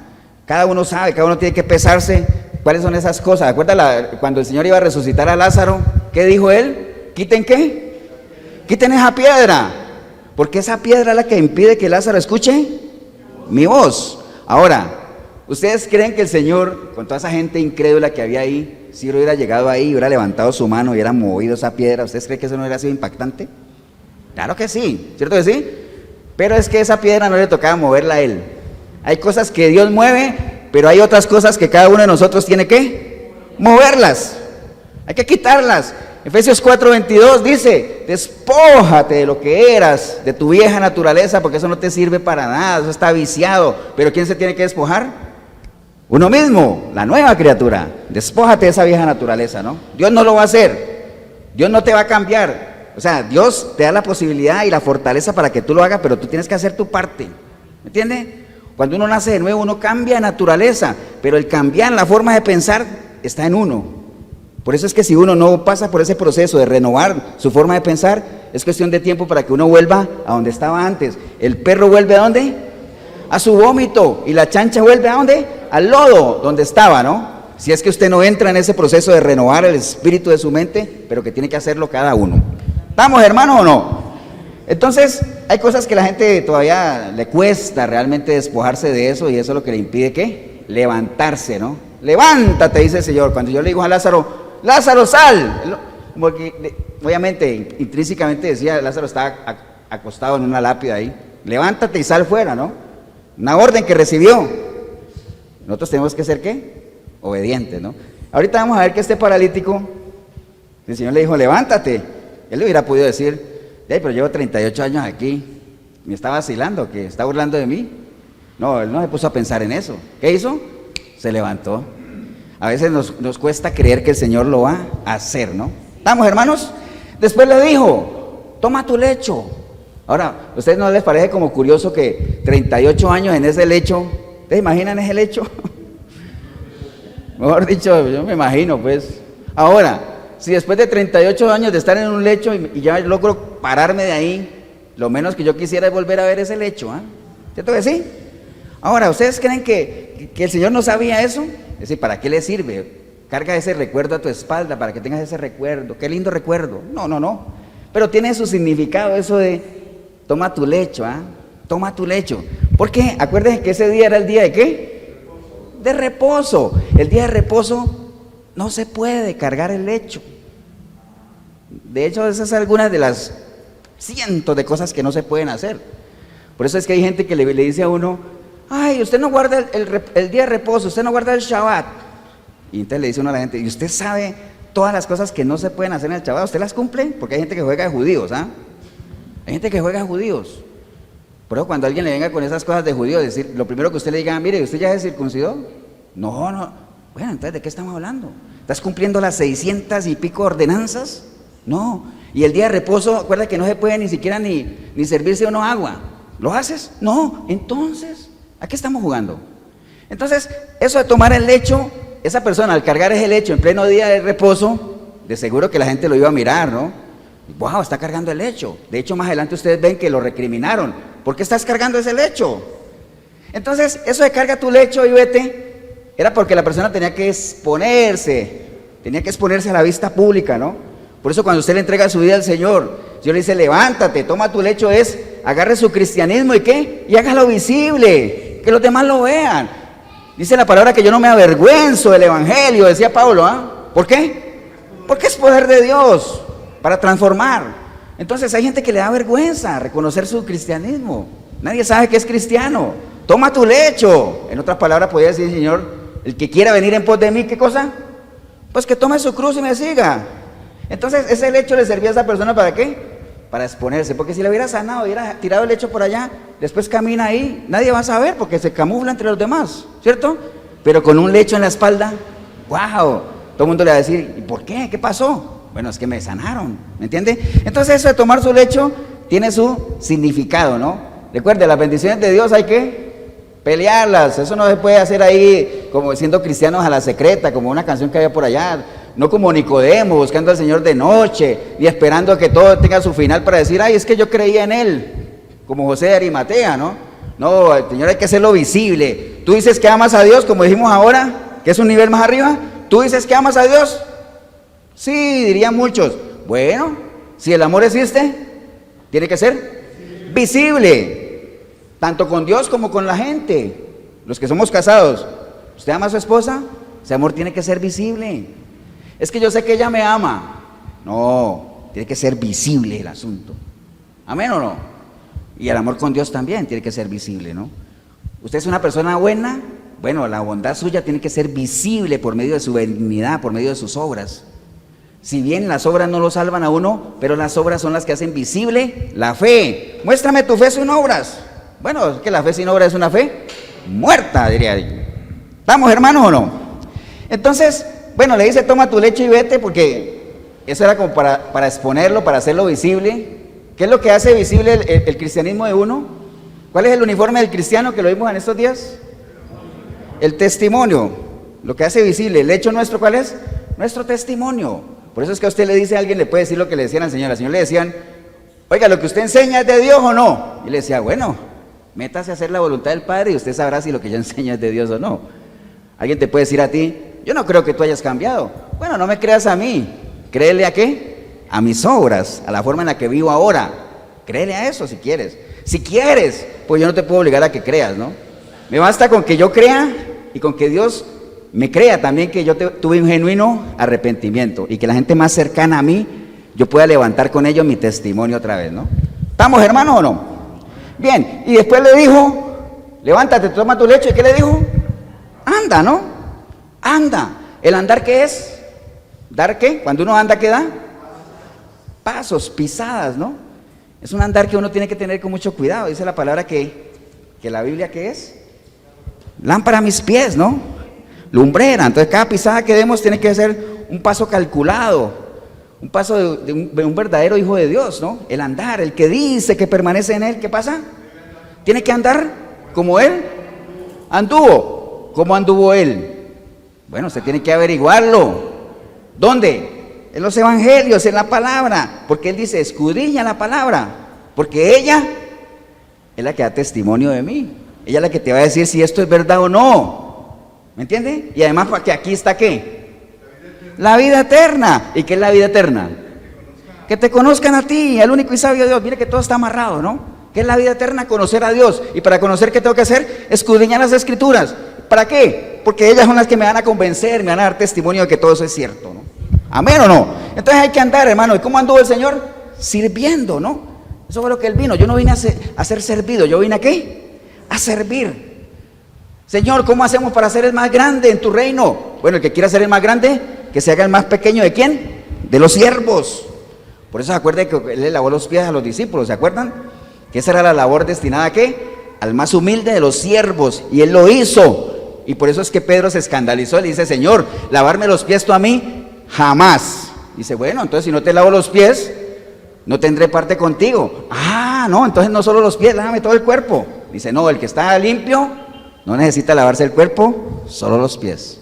Cada uno sabe, cada uno tiene que pesarse cuáles son esas cosas. ¿Recuerda cuando el Señor iba a resucitar a Lázaro? ¿Qué dijo Él? ¿Quiten qué? Quiten esa piedra, porque esa piedra es la que impide que Lázaro escuche mi voz. Ahora, ¿ustedes creen que el Señor, con toda esa gente incrédula que había ahí, si hubiera llegado ahí, hubiera levantado su mano y hubiera movido esa piedra? ¿Ustedes creen que eso no hubiera sido impactante? Claro que sí, ¿cierto que sí? Pero es que esa piedra no le tocaba moverla a Él. Hay cosas que Dios mueve, pero hay otras cosas que cada uno de nosotros tiene que moverlas. Hay que quitarlas. Efesios 4:22 dice, despójate de lo que eras, de tu vieja naturaleza, porque eso no te sirve para nada, eso está viciado. Pero ¿quién se tiene que despojar? Uno mismo, la nueva criatura. Despójate de esa vieja naturaleza, ¿no? Dios no lo va a hacer, Dios no te va a cambiar. O sea, Dios te da la posibilidad y la fortaleza para que tú lo hagas, pero tú tienes que hacer tu parte, ¿me entiendes? Cuando uno nace de nuevo, uno cambia de naturaleza, pero el cambiar la forma de pensar está en uno. Por eso es que si uno no pasa por ese proceso de renovar su forma de pensar, es cuestión de tiempo para que uno vuelva a donde estaba antes. El perro vuelve ¿a dónde? A su vómito, y la chancha vuelve ¿a dónde? Al lodo, donde estaba, ¿no? Si es que usted no entra en ese proceso de renovar el espíritu de su mente, pero que tiene que hacerlo cada uno. ¿Estamos, hermanos, o no? Entonces, hay cosas que la gente todavía le cuesta realmente despojarse de eso, y eso es lo que le impide ¿qué? Levantarse, ¿no? Levántate, dice el Señor. Cuando yo le digo a Lázaro, Lázaro, sal. Porque, obviamente, intrínsecamente decía, Lázaro estaba acostado en una lápida ahí. Levántate y sal fuera, ¿no? Una orden que recibió. Nosotros tenemos que ser ¿qué? Obedientes, ¿no? Ahorita vamos a ver que este paralítico, el Señor le dijo, levántate. Él le hubiera podido decir, hey, pero llevo 38 años aquí, me está vacilando, que está burlando de mí. No, él no se puso a pensar en eso. ¿Qué hizo? Se levantó. A veces nos cuesta creer que el Señor lo va a hacer, ¿no? ¿Estamos, hermanos? Después le dijo, toma tu lecho. Ahora, ¿a ustedes no les parece como curioso que 38 años en ese lecho? ¿Ustedes imaginan ese lecho? Mejor dicho, yo me imagino, pues. Ahora, si después de 38 años de estar en un lecho y ya logro pararme de ahí, lo menos que yo quisiera es volver a ver ese lecho, ¿ah? ¿Cierto que sí? Ahora, ¿ustedes creen que el Señor no sabía eso? Es decir, ¿para qué le sirve? Carga ese recuerdo a tu espalda para que tengas ese recuerdo. Qué lindo recuerdo. No. Pero tiene su significado eso de toma tu lecho, ¿ah? Toma tu lecho. Porque acuérdense que ese día era el día de ¿qué? De reposo. El día de reposo no se puede cargar el lecho. De hecho, esas son algunas de las cientos de cosas que no se pueden hacer. Por eso es que hay gente que le dice a uno, ay, usted no guarda el día de reposo, usted no guarda el Shabbat. Y entonces le dice uno a la gente, ¿y usted sabe todas las cosas que no se pueden hacer en el Shabbat? ¿Usted las cumple? Porque hay gente que juega de judíos, ¿ah? Hay gente que juega de judíos. Por eso cuando alguien le venga con esas cosas de judíos, decir, lo primero que usted le diga, mire, ¿usted ya se circuncidó? No. Bueno, entonces, ¿de qué estamos hablando? ¿Estás cumpliendo las 600 y pico ordenanzas? No. Y el día de reposo, acuerda que no se puede ni siquiera ni servirse uno agua. ¿Lo haces? No. Entonces, ¿a qué estamos jugando? Entonces, eso de tomar el lecho, esa persona al cargar ese lecho en pleno día de reposo, de seguro que la gente lo iba a mirar, ¿no? Wow, está cargando el lecho. De hecho, más adelante ustedes ven que lo recriminaron. ¿Por qué estás cargando ese lecho? Entonces, eso de carga tu lecho y vete, era porque la persona tenía que exponerse a la vista pública, ¿no? Por eso cuando usted le entrega su vida al Señor, Dios le dice, levántate, toma tu lecho, agarre su cristianismo y ¿qué? Y hágalo visible, que los demás lo vean. Dice la palabra que yo no me avergüenzo del evangelio, decía Pablo, ¿ah? ¿Por qué? Porque es poder de Dios para transformar. Entonces hay gente que le da vergüenza reconocer su cristianismo. Nadie sabe que es cristiano. Toma tu lecho. En otras palabras podría decir el Señor, el que quiera venir en pos de mí, ¿qué cosa? Pues que tome su cruz y me siga. Entonces ese lecho le servía a esa persona ¿para qué? Para exponerse, porque si le hubiera sanado, hubiera tirado el lecho por allá, después camina ahí, nadie va a saber porque se camufla entre los demás, ¿cierto? Pero con un lecho en la espalda, ¡wow! Todo el mundo le va a decir, ¿y por qué? ¿Qué pasó? Bueno, es que me sanaron, ¿me entiende? Entonces eso de tomar su lecho tiene su significado, ¿no? Recuerde, las bendiciones de Dios hay que pelearlas, eso no se puede hacer ahí como siendo cristianos a la secreta, como una canción que había por allá, no como Nicodemo buscando al Señor de noche y esperando a que todo tenga su final para decir, ay, es que yo creía en Él, como José de Arimatea, ¿no? No, el Señor hay que hacerlo visible. Tú dices que amas a Dios, como dijimos ahora, que es un nivel más arriba, tú dices que amas a Dios. Sí, dirían muchos. Bueno, si el amor existe, tiene que ser visible, tanto con Dios como con la gente. Los que somos casados, ¿usted ama a su esposa? Ese amor tiene que ser visible. Es que yo sé que ella me ama. No, tiene que ser visible el asunto. ¿Amén o no? Y el amor con Dios también tiene que ser visible, ¿no? ¿Usted es una persona buena? Bueno, la bondad suya tiene que ser visible por medio de su benignidad, por medio de sus obras. Si bien las obras no lo salvan a uno, pero las obras son las que hacen visible la fe. Muéstrame tu fe sin obras. Bueno, es que la fe sin obras es una fe muerta, diría yo. ¿Estamos, hermanos, o no? Entonces, bueno, le dice, toma tu lecho y vete, porque eso era como para exponerlo, para hacerlo visible. ¿Qué es lo que hace visible el cristianismo de uno? ¿Cuál es el uniforme del cristiano que lo vimos en estos días? El testimonio, lo que hace visible. El hecho nuestro, ¿cuál es? Nuestro testimonio. Por eso es que a usted le dice a alguien, le puede decir lo que le decían al Señor. Al Señor le decían, oiga, ¿lo que usted enseña es de Dios o no? Y le decía, bueno, métase a hacer la voluntad del Padre y usted sabrá si lo que yo enseño es de Dios o no. Alguien te puede decir a ti, yo no creo que tú hayas cambiado. Bueno, no me creas a mí, créele a qué, a mis obras, a la forma en la que vivo ahora. Créele a eso si quieres. Si quieres, pues yo no te puedo obligar a que creas, ¿no? Me basta con que yo crea y con que Dios me crea también que yo tuve un genuino arrepentimiento y que la gente más cercana a mí, yo pueda levantar con ellos mi testimonio otra vez, ¿no? ¿Estamos, hermanos, o no? Bien, y después le dijo, levántate, toma tu lecho. ¿Y qué le dijo? Anda, ¿no? Anda. ¿El andar qué es? ¿Dar qué? Cuando uno anda, ¿qué da? Pasos, pisadas, ¿no? Es un andar que uno tiene que tener con mucho cuidado. Dice la palabra que la Biblia, ¿qué es? Lámpara a mis pies, ¿no? Lumbrera. Entonces cada pisada que demos tiene que ser un paso calculado, un paso de un verdadero hijo de Dios, ¿no? El andar, el que dice que permanece en Él, ¿qué pasa? Tiene que andar como Él anduvo. ¿Cómo anduvo Él? Bueno, usted tiene que averiguarlo. ¿Dónde? En los evangelios, en la palabra, porque Él dice, escudriña la palabra, porque ella es la que da testimonio de mí. Ella es la que te va a decir si esto es verdad o no. ¿Me entiende? Y además, porque aquí está ¿qué? La vida eterna. ¿Y qué es la vida eterna? Que te conozcan a ti, el único y sabio Dios. Mire que todo está amarrado, ¿no? ¿Qué es la vida eterna? Conocer a Dios. Y para conocer, ¿qué tengo que hacer? Escudriñar las Escrituras. ¿Para qué? Porque ellas son las que me van a convencer, me van a dar testimonio de que todo eso es cierto, ¿no? ¿Amén o no? Entonces hay que andar, hermano. ¿Y cómo anduvo el Señor? Sirviendo, ¿no? Eso fue lo que Él vino. Yo no vine a ser servido. ¿Yo vine a qué? A servir. Señor, ¿cómo hacemos para ser el más grande en tu reino? Bueno, el que quiera ser el más grande, que se haga el más pequeño. ¿De quién? De los siervos. Por eso se acuerda que Él le lavó los pies a los discípulos, ¿se acuerdan? Que esa era la labor destinada ¿a qué? Al más humilde de los siervos, y Él lo hizo. Y por eso es que Pedro se escandalizó, le dice, Señor, lavarme los pies tú a mí, jamás. Dice, bueno, entonces si no te lavo los pies, no tendré parte contigo. Ah, no, entonces no solo los pies, lávame todo el cuerpo. Dice, no, el que está limpio no necesita lavarse el cuerpo, solo los pies.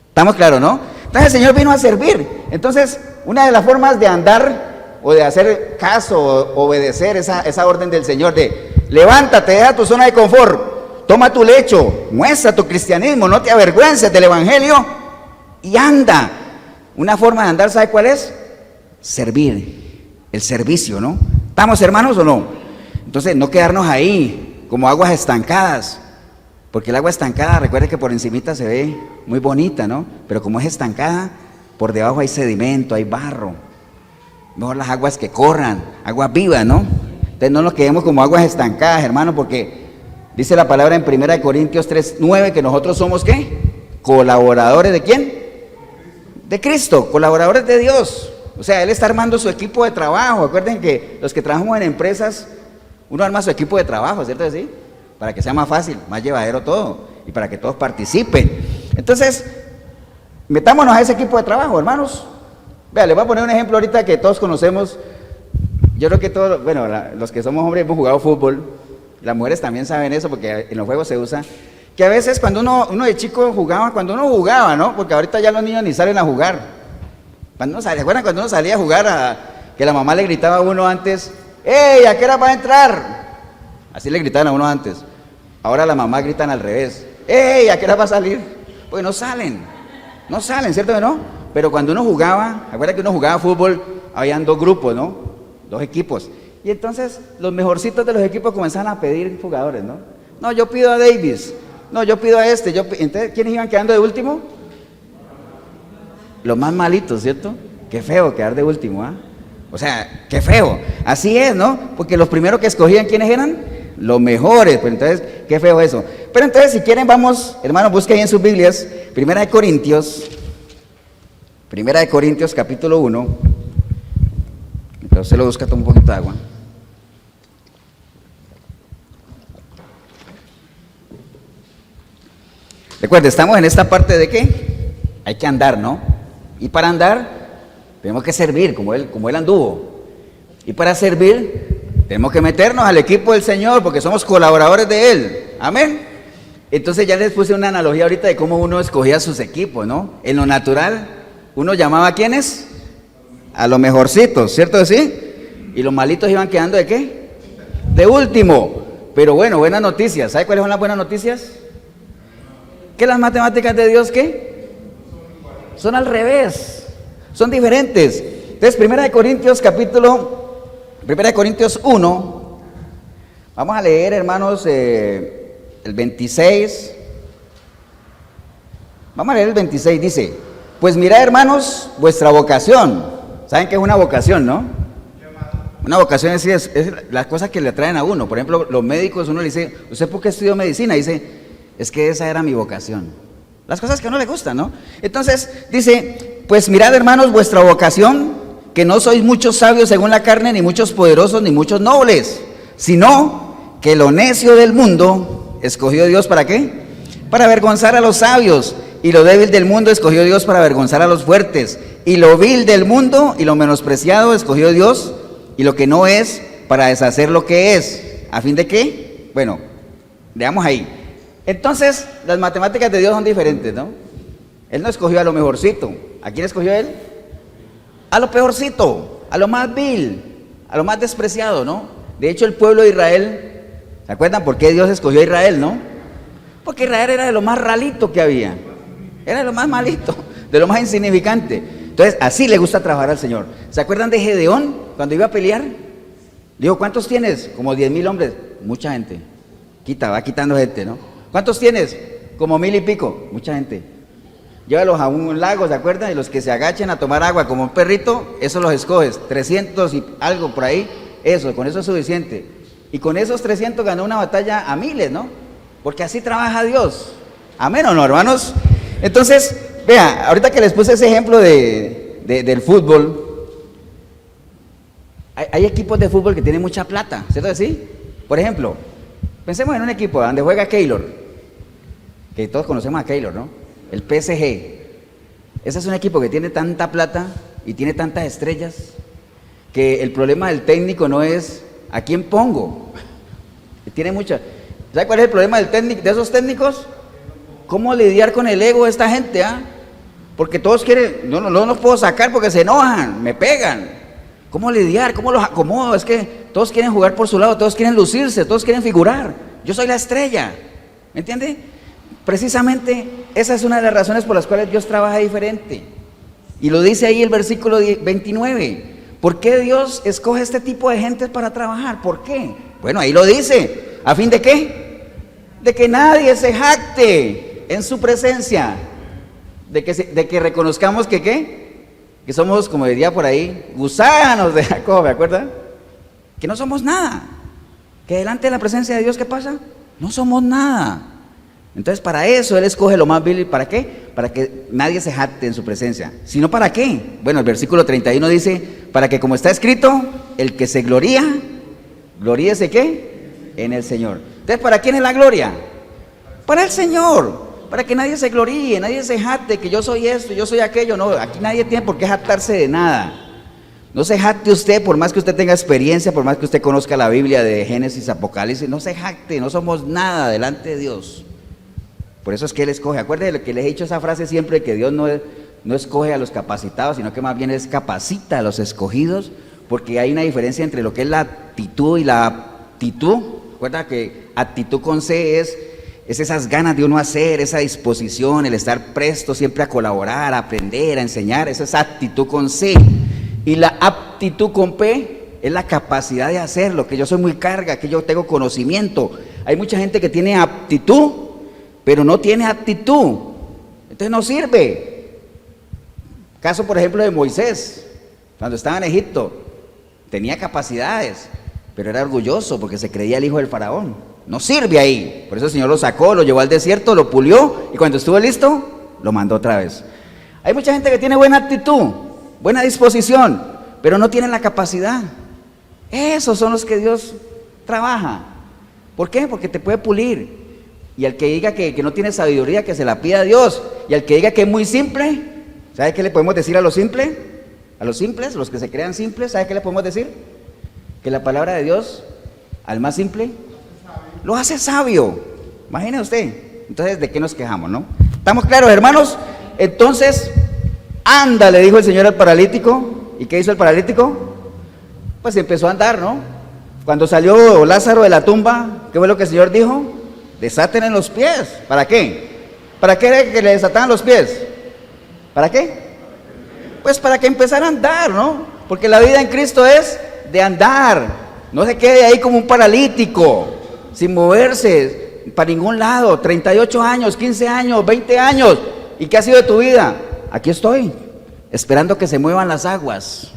¿Estamos claros, no? Entonces el Señor vino a servir. Entonces, una de las formas de andar o de hacer caso, o obedecer esa orden del Señor de levántate, deja tu zona de confort, toma tu lecho, muestra tu cristianismo, no te avergüences del evangelio y anda. Una forma de andar, ¿sabe cuál es? Servir, el servicio, ¿no? ¿Estamos hermanos o no? Entonces no quedarnos ahí como aguas estancadas, porque el agua estancada, recuerde que por encimita se ve muy bonita, ¿no? Pero como es estancada, por debajo hay sedimento, hay barro. Mejor las aguas que corran, aguas vivas, ¿no? Entonces no nos quedemos como aguas estancadas, hermano, porque dice la palabra en 1 Corintios 3:9 que nosotros somos, ¿qué? Colaboradores, ¿de quién? De Cristo, colaboradores de Dios. O sea, Él está armando su equipo de trabajo. Acuerden que los que trabajamos en empresas, uno arma su equipo de trabajo, ¿cierto que sí? Para que sea más fácil, más llevadero todo, y para que todos participen. Entonces, metámonos a ese equipo de trabajo, hermanos. Vea, les voy a poner un ejemplo ahorita que todos conocemos. Yo creo que todos, bueno, los que somos hombres hemos jugado fútbol. Las mujeres también saben eso porque en los juegos se usa. Que a veces cuando uno de chico jugaba, ¿no? Porque ahorita ya los niños ni salen a jugar. ¿Se acuerdan cuando uno salía a jugar que la mamá le gritaba a uno antes, ¡Ey, a qué hora va a entrar! Así le gritaban a uno antes. Ahora las mamás gritan al revés, ¡Ey, a qué hora va a salir! Pues no salen, ¿cierto que no? Pero cuando uno jugaba, acuérdate que uno jugaba fútbol, habían dos grupos, ¿no? Dos equipos. Y entonces los mejorcitos de los equipos comenzaban a pedir jugadores, ¿no? No, yo pido a Davis. No, yo pido a este. Entonces, ¿quiénes iban quedando de último? Los más malitos, ¿cierto? Qué feo quedar de último, ¿ah? O sea, qué feo. Así es, ¿no? Porque los primeros que escogían, ¿quiénes eran? Los mejores. Pues entonces, qué feo eso. Pero entonces, si quieren, vamos, hermanos, busquen ahí en sus Biblias, Primera de Corintios capítulo 1, entonces se lo busca, toma un poquito de agua. Recuerde, estamos en esta parte de que hay que andar, ¿no? Y para andar tenemos que servir como él anduvo. Y para servir tenemos que meternos al equipo del Señor porque somos colaboradores de Él. Amén. Entonces ya les puse una analogía ahorita de cómo uno escogía sus equipos, ¿no? En lo natural, uno llamaba a ¿quiénes? A los mejorcitos, ¿cierto que sí? Y los malitos iban quedando ¿de qué? De último. Pero bueno, buenas noticias. ¿Sabe cuáles son las buenas noticias? Que las matemáticas de Dios, ¿qué? Son al revés, son diferentes. Entonces, 1 Corintios 1, vamos a leer, hermanos, el 26. Vamos a leer el 26, dice, pues mirad, hermanos, vuestra vocación. ¿Saben qué es una vocación, no? Una vocación es las cosas que le atraen a uno. Por ejemplo, los médicos, uno le dice, ¿usted por qué estudió medicina? Dice, es que esa era mi vocación. Las cosas que a uno le gustan, ¿no? Entonces, dice, pues mirad, hermanos, vuestra vocación, que no sois muchos sabios según la carne, ni muchos poderosos, ni muchos nobles, sino que lo necio del mundo escogió Dios, ¿para qué? Para avergonzar a los sabios, y lo débil del mundo escogió Dios para avergonzar a los fuertes, y lo vil del mundo y lo menospreciado escogió Dios, y lo que no es, para deshacer lo que es, ¿a fin de qué? Bueno, veamos ahí. Entonces, las matemáticas de Dios son diferentes, ¿no? Él no escogió a lo mejorcito. ¿A quién escogió Él? A lo peorcito, a lo más vil, a lo más despreciado, ¿no? De hecho, el pueblo de Israel, ¿se acuerdan por qué Dios escogió a Israel, no? Porque Israel era de lo más ralito que había. Era de lo más malito, de lo más insignificante. Entonces, así le gusta trabajar al Señor. ¿Se acuerdan de Gedeón cuando iba a pelear? Le digo, ¿cuántos tienes? Como 10,000 hombres. Mucha gente. Va quitando gente, ¿no? ¿Cuántos tienes? Como 1,000 y pico. Mucha gente. Llévalos a un lago, ¿se acuerdan? Y los que se agachen a tomar agua como un perrito, esos los escoges. 300 y algo por ahí. Eso, con eso es suficiente. Y con esos 300 ganó una batalla a miles, ¿no? Porque así trabaja Dios. Amén, ¿o no, hermanos? Entonces, vea, ahorita que les puse ese ejemplo del fútbol, hay equipos de fútbol que tienen mucha plata, ¿cierto que sí? Por ejemplo, pensemos en un equipo donde juega Keylor, que todos conocemos a Keylor, ¿no? El PSG. Ese es un equipo que tiene tanta plata y tiene tantas estrellas que el problema del técnico no es ¿a quién pongo? Tiene mucha. ¿Sabe cuál es el problema de esos técnicos? ¿Cómo lidiar con el ego de esta gente? Porque todos quieren, no los puedo sacar porque se enojan, me pegan. ¿Cómo lidiar? ¿Cómo los acomodo? Es que todos quieren jugar por su lado, todos quieren lucirse, todos quieren figurar. Yo soy la estrella, ¿me entiende? Precisamente esa es una de las razones por las cuales Dios trabaja diferente. Y lo dice ahí el versículo 29. ¿Por qué Dios escoge este tipo de gente para trabajar? ¿Por qué? Bueno, ahí lo dice. ¿A fin de qué? De que nadie se jacte en su presencia. De que reconozcamos que ¿qué? Que somos, como diría por ahí, gusanos de Jacob, ¿me acuerdan? Que no somos nada. Que delante de la presencia de Dios, ¿qué pasa? No somos nada. Entonces, para eso Él escoge lo más vil. ¿Para qué? Para que nadie se jacte en su presencia. ¿Si no para qué? Bueno, el versículo 31 dice, para que como está escrito, el que se gloría, gloríese ¿qué? En el Señor. Entonces, ¿para quién es la gloria? Para el Señor. Para que nadie se gloríe, nadie se jacte que yo soy esto, yo soy aquello. No, aquí nadie tiene por qué jactarse de nada. No se jacte usted, por más que usted tenga experiencia, por más que usted conozca la Biblia de Génesis, Apocalipsis, no se jacte, no somos nada delante de Dios. Por eso es que Él escoge. Acuérdense que les he dicho esa frase siempre, que Dios no escoge a los capacitados, sino que más bien Él capacita a los escogidos, porque hay una diferencia entre lo que es la actitud y la aptitud. Recuerda que actitud con C es esas ganas de uno hacer, esa disposición, el estar presto siempre a colaborar, a aprender, a enseñar. Esa es actitud con C. Y la aptitud con P es la capacidad de hacerlo, que yo soy muy carga, que yo tengo conocimiento. Hay mucha gente que tiene aptitud, pero no tiene actitud, entonces no sirve. Caso por ejemplo de Moisés, cuando estaba en Egipto, tenía capacidades, pero era orgulloso porque se creía el hijo del faraón. No sirve ahí. Por eso el Señor lo sacó, lo llevó al desierto, lo pulió y cuando estuvo listo, lo mandó otra vez. Hay mucha gente que tiene buena actitud, buena disposición, pero no tiene la capacidad. Esos son los que Dios trabaja. ¿Por qué? Porque te puede pulir. Y al que diga que no tiene sabiduría, que se la pida a Dios. Y al que diga que es muy simple, ¿sabe qué le podemos decir a los simples? A los simples, los que se crean simples, ¿sabe qué le podemos decir? Que la palabra de Dios, al más simple, lo hace sabio. Imagine usted. Entonces, ¿de qué nos quejamos, no? ¿Estamos claros, hermanos? Entonces, anda, le dijo el Señor al paralítico. ¿Y qué hizo el paralítico? Pues empezó a andar, ¿no? Cuando salió Lázaro de la tumba, ¿qué fue lo que el Señor dijo? Desátenle los pies. ¿Para qué? ¿Para qué era que le desataran los pies? ¿Para qué? Pues para que empezara a andar, ¿no? Porque la vida en Cristo es de andar. No se quede ahí como un paralítico, sin moverse para ningún lado. 38 años, 15 años, 20 años. ¿Y qué ha sido de tu vida? Aquí estoy, esperando que se muevan las aguas.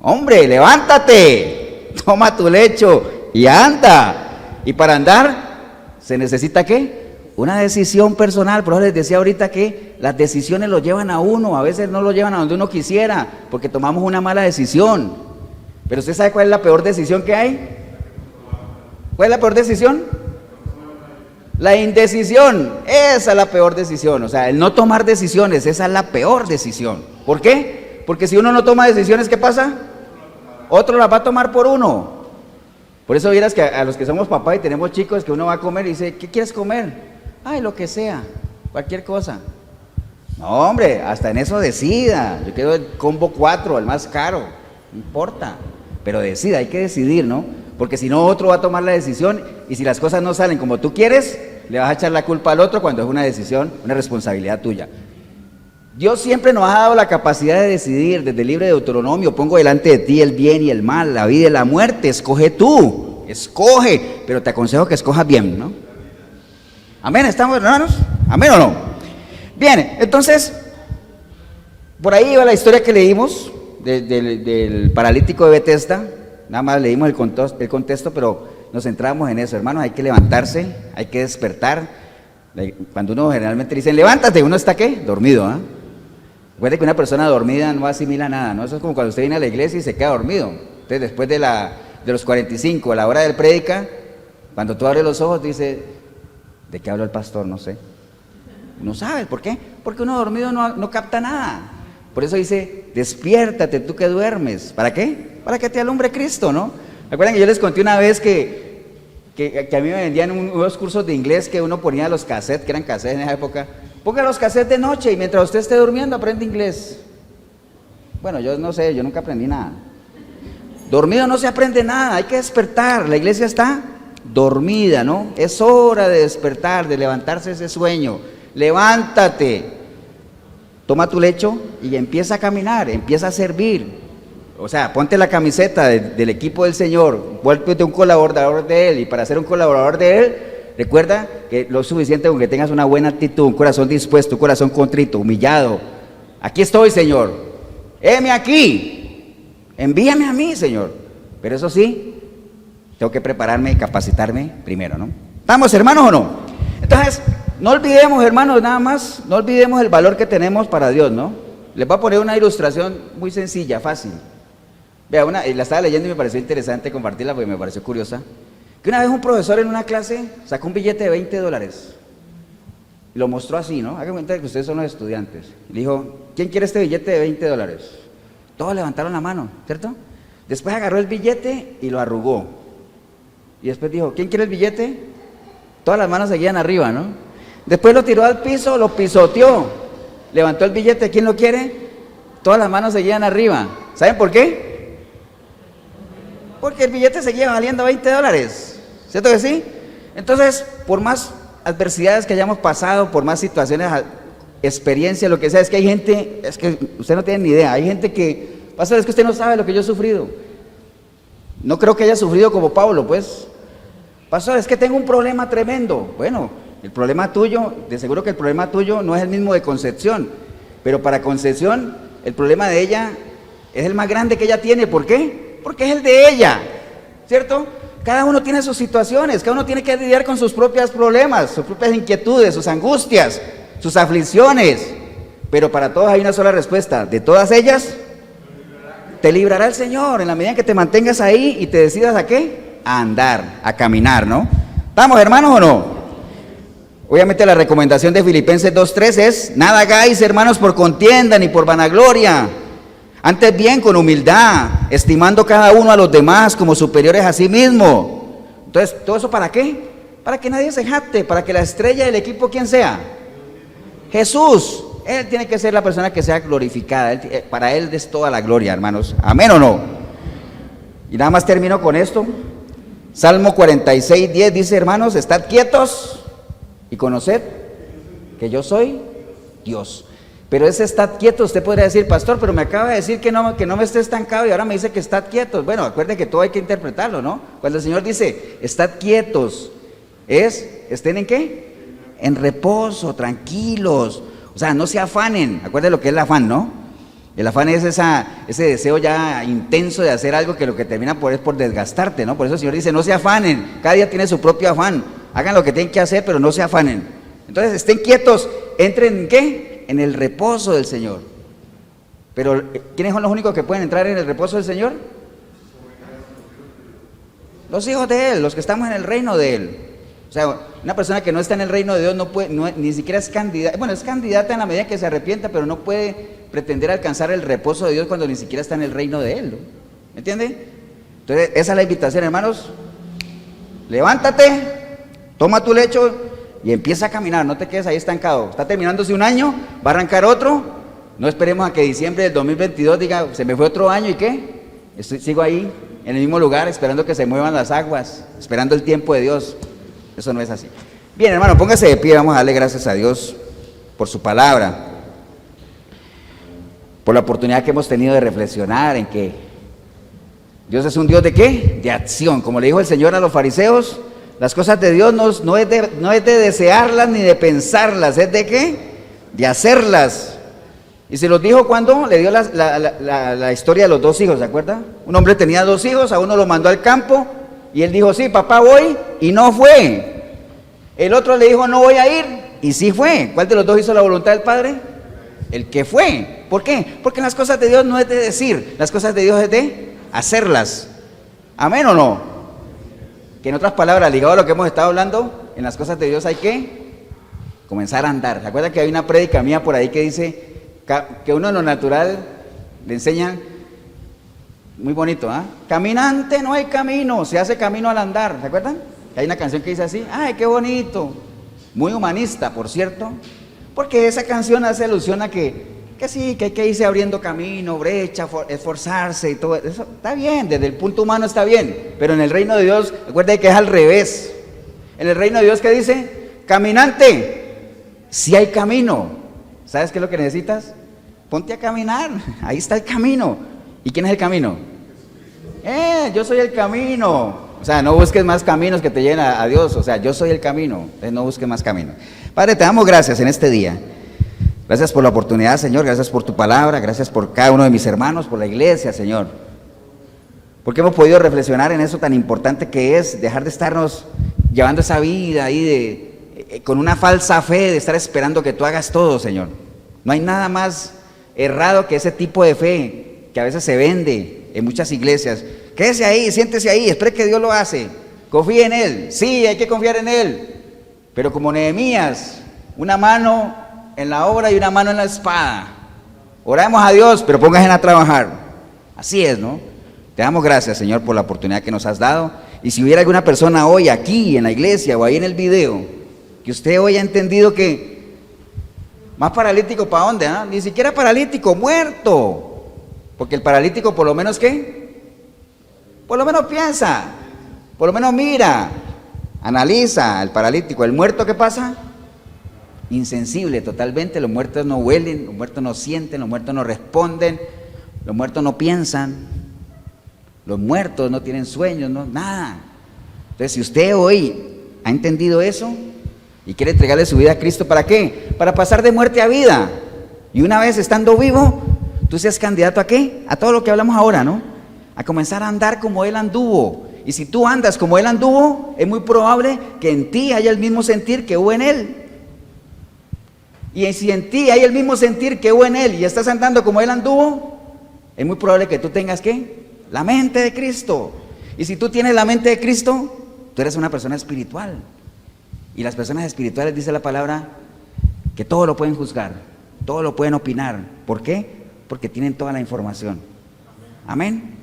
Hombre, levántate, toma tu lecho y anda. Y para andar se necesita ¿qué? Una decisión personal. Por eso les decía ahorita que las decisiones lo llevan a uno, a veces no lo llevan a donde uno quisiera, porque tomamos una mala decisión. Pero ¿usted sabe cuál es la peor decisión que hay? ¿Cuál es la peor decisión? La indecisión. Esa es la peor decisión. O sea, el no tomar decisiones, esa es la peor decisión. ¿Por qué? Porque si uno no toma decisiones, ¿qué pasa? Otro las va a tomar por uno. Por eso vieras que a los que somos papás y tenemos chicos, que uno va a comer y dice, ¿qué quieres comer? Ay, lo que sea, cualquier cosa. No, hombre, hasta en eso decida. Yo quiero el combo 4, el más caro, no importa. Pero decida, hay que decidir, ¿no? Porque si no, otro va a tomar la decisión y si las cosas no salen como tú quieres, le vas a echar la culpa al otro cuando es una decisión, una responsabilidad tuya. Dios siempre nos ha dado la capacidad de decidir. Desde el libro de Deuteronomio: pongo delante de ti el bien y el mal, la vida y la muerte. Escoge tú, escoge, pero te aconsejo que escojas bien, ¿no? Amén, ¿estamos, hermanos? ¿Amén o no? Bien, entonces, por ahí va la historia que leímos del paralítico de Betesda. Nada más leímos el contexto, pero nos centramos en eso, hermanos. Hay que levantarse, hay que despertar. Cuando uno generalmente dice levántate, uno está ¿qué? Dormido, ¿eh? Recuerde que una persona dormida no asimila nada, ¿no? Eso es como cuando usted viene a la iglesia y se queda dormido. Entonces, después de los 45, a la hora del prédica, cuando tú abres los ojos, dice, ¿de qué habló el pastor? No sé. No sabes, ¿por qué? Porque uno dormido no capta nada. Por eso dice, despiértate tú que duermes. ¿Para qué? Para que te alumbre Cristo, ¿no? Recuerden que yo les conté una vez que a mí me vendían unos cursos de inglés que uno ponía los cassettes, que eran cassettes en esa época. Ponga los cassettes de noche y mientras usted esté durmiendo aprende inglés. Bueno, yo no sé, yo nunca aprendí nada. Dormido no se aprende nada, hay que despertar. La iglesia está dormida, ¿no? Es hora de despertar, de levantarse ese sueño. Levántate, toma tu lecho y empieza a caminar, empieza a servir. O sea, ponte la camiseta del equipo del Señor, vuélvete un colaborador de Él, y para ser un colaborador de Él, recuerda que lo suficiente con que tengas una buena actitud, un corazón dispuesto, un corazón contrito, humillado. Aquí estoy, Señor, heme aquí, envíame a mí, Señor. Pero eso sí, tengo que prepararme y capacitarme primero, ¿no? ¿Estamos, hermanos, o no? Entonces, no olvidemos, hermanos, nada más, no olvidemos el valor que tenemos para Dios, ¿no? Les voy a poner una ilustración muy sencilla, fácil. Vea, la estaba leyendo y me pareció interesante compartirla porque me pareció curiosa. Que una vez un profesor en una clase sacó un billete de $20 y lo mostró así, ¿no? Hagan cuenta de que ustedes son los estudiantes. Y le dijo, ¿quién quiere este billete de $20? Todos levantaron la mano, ¿cierto? Después agarró el billete y lo arrugó. Y después dijo, ¿quién quiere el billete? Todas las manos seguían arriba, ¿no? Después lo tiró al piso, lo pisoteó. Levantó el billete, ¿quién lo quiere? Todas las manos seguían arriba. ¿Saben por qué? Porque el billete seguía valiendo $20, ¿cierto que sí? Entonces, por más adversidades que hayamos pasado, por más situaciones, experiencias, lo que sea, es que hay gente, es que usted no tiene ni idea, hay gente que, pastor, es que usted no sabe lo que yo he sufrido. No creo que haya sufrido como Pablo, pues. Pastor, es que tengo un problema tremendo. Bueno, el problema tuyo, de seguro que el problema tuyo no es el mismo de Concepción, pero para Concepción, el problema de ella es el más grande que ella tiene. ¿Por qué? Porque es el de ella, ¿cierto? Cada uno tiene sus situaciones, cada uno tiene que lidiar con sus propios problemas, sus propias inquietudes, sus angustias, sus aflicciones, pero para todos hay una sola respuesta: de todas ellas te librará el Señor, en la medida en que te mantengas ahí y te decidas ¿a qué? A andar, a caminar, ¿no? ¿Estamos, hermanos, o no? Obviamente la recomendación de Filipenses 2:3 es: nada hagáis, hermanos, por contienda ni por vanagloria, antes bien con humildad, estimando cada uno a los demás como superiores a sí mismo. Entonces, ¿todo eso para qué? Para que nadie se jacte, para que la estrella del equipo, ¿quién sea? Jesús. Él tiene que ser la persona que sea glorificada. Para Él es toda la gloria, hermanos. ¿Amén o no? Y nada más termino con esto. Salmo 46:10 dice, hermanos, estad quietos y conoced que yo soy Dios. Pero ese estad quieto, usted podría decir, pastor, pero me acaba de decir que no me esté estancado y ahora me dice que estad quietos. Bueno, acuerde que todo hay que interpretarlo, ¿no? Cuando el Señor dice, estad quietos, ¿estén en qué? En reposo, tranquilos. O sea, no se afanen. Acuerde lo que es el afán, ¿no? El afán es ese deseo ya intenso de hacer algo que lo que termina es por desgastarte, ¿no? Por eso el Señor dice, no se afanen. Cada día tiene su propio afán. Hagan lo que tienen que hacer, pero no se afanen. Entonces, estén quietos. ¿Entren en qué? En el reposo del Señor. Pero, ¿quiénes son los únicos que pueden entrar en el reposo del Señor? Los hijos de Él, los que estamos en el reino de Él. O sea, una persona que no está en el reino de Dios no puede, ni siquiera es candidata. Bueno, es candidata en la medida que se arrepienta, pero no puede pretender alcanzar el reposo de Dios cuando ni siquiera está en el reino de Él, ¿no? ¿Me entiende? Entonces, esa es la invitación, hermanos. Levántate, toma tu lecho y empieza a caminar, no te quedes ahí estancado. Está terminándose un año, va a arrancar otro. No esperemos a que diciembre del 2022 diga, se me fue otro año y ¿qué? Sigo ahí, en el mismo lugar, esperando que se muevan las aguas, esperando el tiempo de Dios. Eso no es así. Bien, hermano, póngase de pie, vamos a darle gracias a Dios por su palabra. por la oportunidad que hemos tenido de reflexionar en que Dios es un Dios ¿de qué? De acción. Como le dijo el Señor a los fariseos, las cosas de Dios no es de desearlas ni de pensarlas, es de ¿qué? De hacerlas. Y se los dijo cuando le dio la historia de los dos hijos, ¿se acuerda? Un hombre tenía dos hijos, a uno lo mandó al campo y él dijo, sí, papá, voy, y no fue. El otro le dijo, no voy a ir, y sí fue. ¿Cuál de los dos hizo la voluntad del Padre? El que fue. ¿Por qué? Porque las cosas de Dios no es de decir, las cosas de Dios es de hacerlas. ¿Amén o no? Que en otras palabras, ligado a lo que hemos estado hablando, en las cosas de Dios hay que comenzar a andar. ¿Se acuerdan que hay una prédica mía por ahí que dice que uno en lo natural le enseñan, muy bonito, ¿ah? Caminante no hay camino, se hace camino al andar. ¿Se acuerdan? Hay una canción que dice así, ¡ay, qué bonito! Muy humanista, por cierto, porque esa canción hace alusión a que sí, que hay que irse abriendo camino, brecha, esforzarse y todo eso. Está bien, desde el punto humano está bien, pero en el reino de Dios, recuerda que es al revés. En el reino de Dios, ¿qué dice? Caminante, si hay camino. ¿Sabes qué es lo que necesitas? Ponte a caminar, ahí está el camino. ¿Y quién es el camino? Yo soy el camino. O sea, no busques más caminos que te lleven a Dios. O sea, yo soy el camino, entonces no busques más caminos. Padre, te damos gracias en este día. Gracias por la oportunidad, Señor, gracias por tu palabra, gracias por cada uno de mis hermanos, por la iglesia, Señor. Porque hemos podido reflexionar en eso tan importante que es dejar de estarnos llevando esa vida ahí con una falsa fe de estar esperando que tú hagas todo, Señor. No hay nada más errado que ese tipo de fe que a veces se vende en muchas iglesias. Quédese ahí, siéntese ahí, espere que Dios lo hace. Confíe en Él, sí, hay que confiar en Él. Pero como Nehemías, una mano en la obra y una mano en la espada. Oramos a Dios, pero pónganse a trabajar. Así es, ¿no? Te damos gracias, Señor, por la oportunidad que nos has dado. Y si hubiera alguna persona hoy aquí en la iglesia o ahí en el video, que usted hoy ha entendido que más paralítico, ¿para dónde? ¿Ah? Ni siquiera paralítico, muerto. Porque el paralítico por lo menos ¿qué? Por lo menos piensa, por lo menos mira, analiza. El paralítico, el muerto, ¿qué pasa? Insensible totalmente. Los muertos no huelen, los muertos no sienten, los muertos no responden, los muertos no piensan, los muertos no tienen sueños, no, nada. Entonces, si usted hoy ha entendido eso y quiere entregarle su vida a Cristo, ¿para qué? Para pasar de muerte a vida. Y una vez estando vivo, tú seas candidato ¿a qué? A todo lo que hablamos ahora, ¿no? A comenzar a andar como Él anduvo. Y si tú andas como Él anduvo, es muy probable que en ti haya el mismo sentir que hubo en Él. Y si en ti hay el mismo sentir que hubo en Él y estás andando como Él anduvo, es muy probable que tú tengas ¿qué? La mente de Cristo. Y si tú tienes la mente de Cristo, tú eres una persona espiritual. Y las personas espirituales, dice la palabra, que todo lo pueden juzgar, todo lo pueden opinar. ¿Por qué? Porque tienen toda la información. Amén.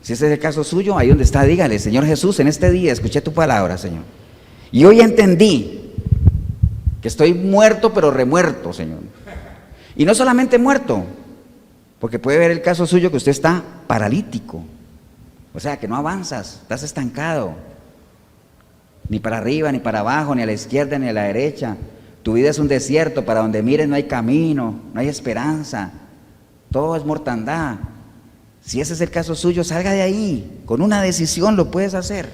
Si ese es el caso suyo, ahí donde está, dígale, Señor Jesús, en este día escuché tu palabra, Señor. Y hoy entendí que estoy muerto, pero remuerto, Señor. Y no solamente muerto, porque puede ver el caso suyo que usted está paralítico. O sea, que no avanzas, estás estancado. Ni para arriba, ni para abajo, ni a la izquierda, ni a la derecha. Tu vida es un desierto, para donde mires no hay camino, no hay esperanza. Todo es mortandad. Si ese es el caso suyo, salga de ahí. Con una decisión lo puedes hacer.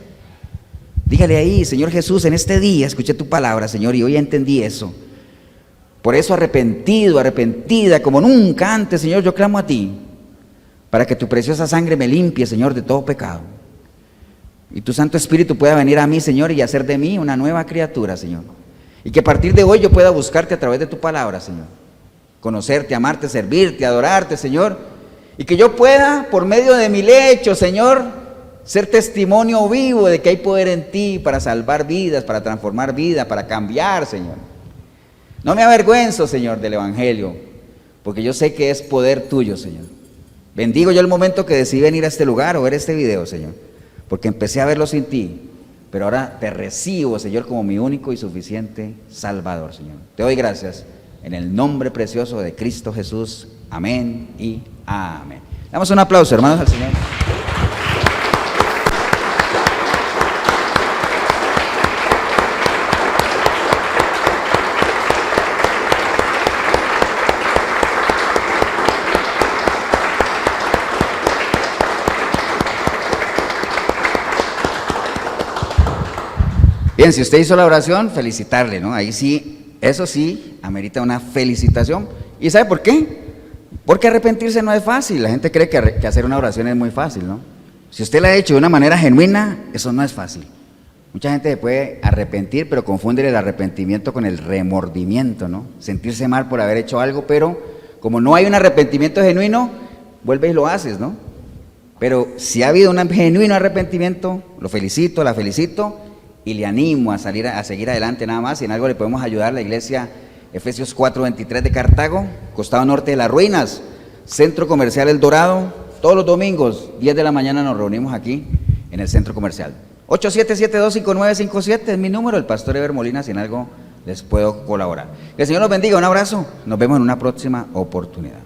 Dígale ahí, Señor Jesús, en este día escuché tu palabra, Señor, y hoy entendí eso. Por eso arrepentido, arrepentida, como nunca antes, Señor, yo clamo a ti, para que tu preciosa sangre me limpie, Señor, de todo pecado. Y tu Santo Espíritu pueda venir a mí, Señor, y hacer de mí una nueva criatura, Señor. Y que a partir de hoy yo pueda buscarte a través de tu palabra, Señor. Conocerte, amarte, servirte, adorarte, Señor. Y que yo pueda, por medio de mi lecho, Señor, ser testimonio vivo de que hay poder en ti para salvar vidas, para transformar vidas, para cambiar, Señor. No me avergüenzo, Señor, del Evangelio, porque yo sé que es poder tuyo, Señor. Bendigo yo el momento que decidí venir a este lugar o ver este video, Señor, porque empecé a verlo sin ti, pero ahora te recibo, Señor, como mi único y suficiente Salvador, Señor. Te doy gracias en el nombre precioso de Cristo Jesús. Amén y amén. Damos un aplauso, hermanos, al Señor. Bien, si usted hizo la oración, felicitarle, ¿no? Ahí sí, eso sí, amerita una felicitación. ¿Y sabe por qué? Porque arrepentirse no es fácil. La gente cree que hacer una oración es muy fácil, ¿no? Si usted la ha hecho de una manera genuina, eso no es fácil. Mucha gente se puede arrepentir, pero confunde el arrepentimiento con el remordimiento, ¿no? Sentirse mal por haber hecho algo, pero como no hay un arrepentimiento genuino, vuelve y lo haces, ¿no? Pero si ha habido un genuino arrepentimiento, lo felicito, la felicito y le animo a seguir adelante nada más. Si en algo le podemos ayudar, la iglesia Efesios 4:23 de Cartago, costado norte de las ruinas, Centro Comercial El Dorado, todos los domingos, 10 de la mañana nos reunimos aquí en el centro comercial. 87725957 es mi número, el pastor Eber Molina, si en algo les puedo colaborar. Que el Señor los bendiga, un abrazo, nos vemos en una próxima oportunidad.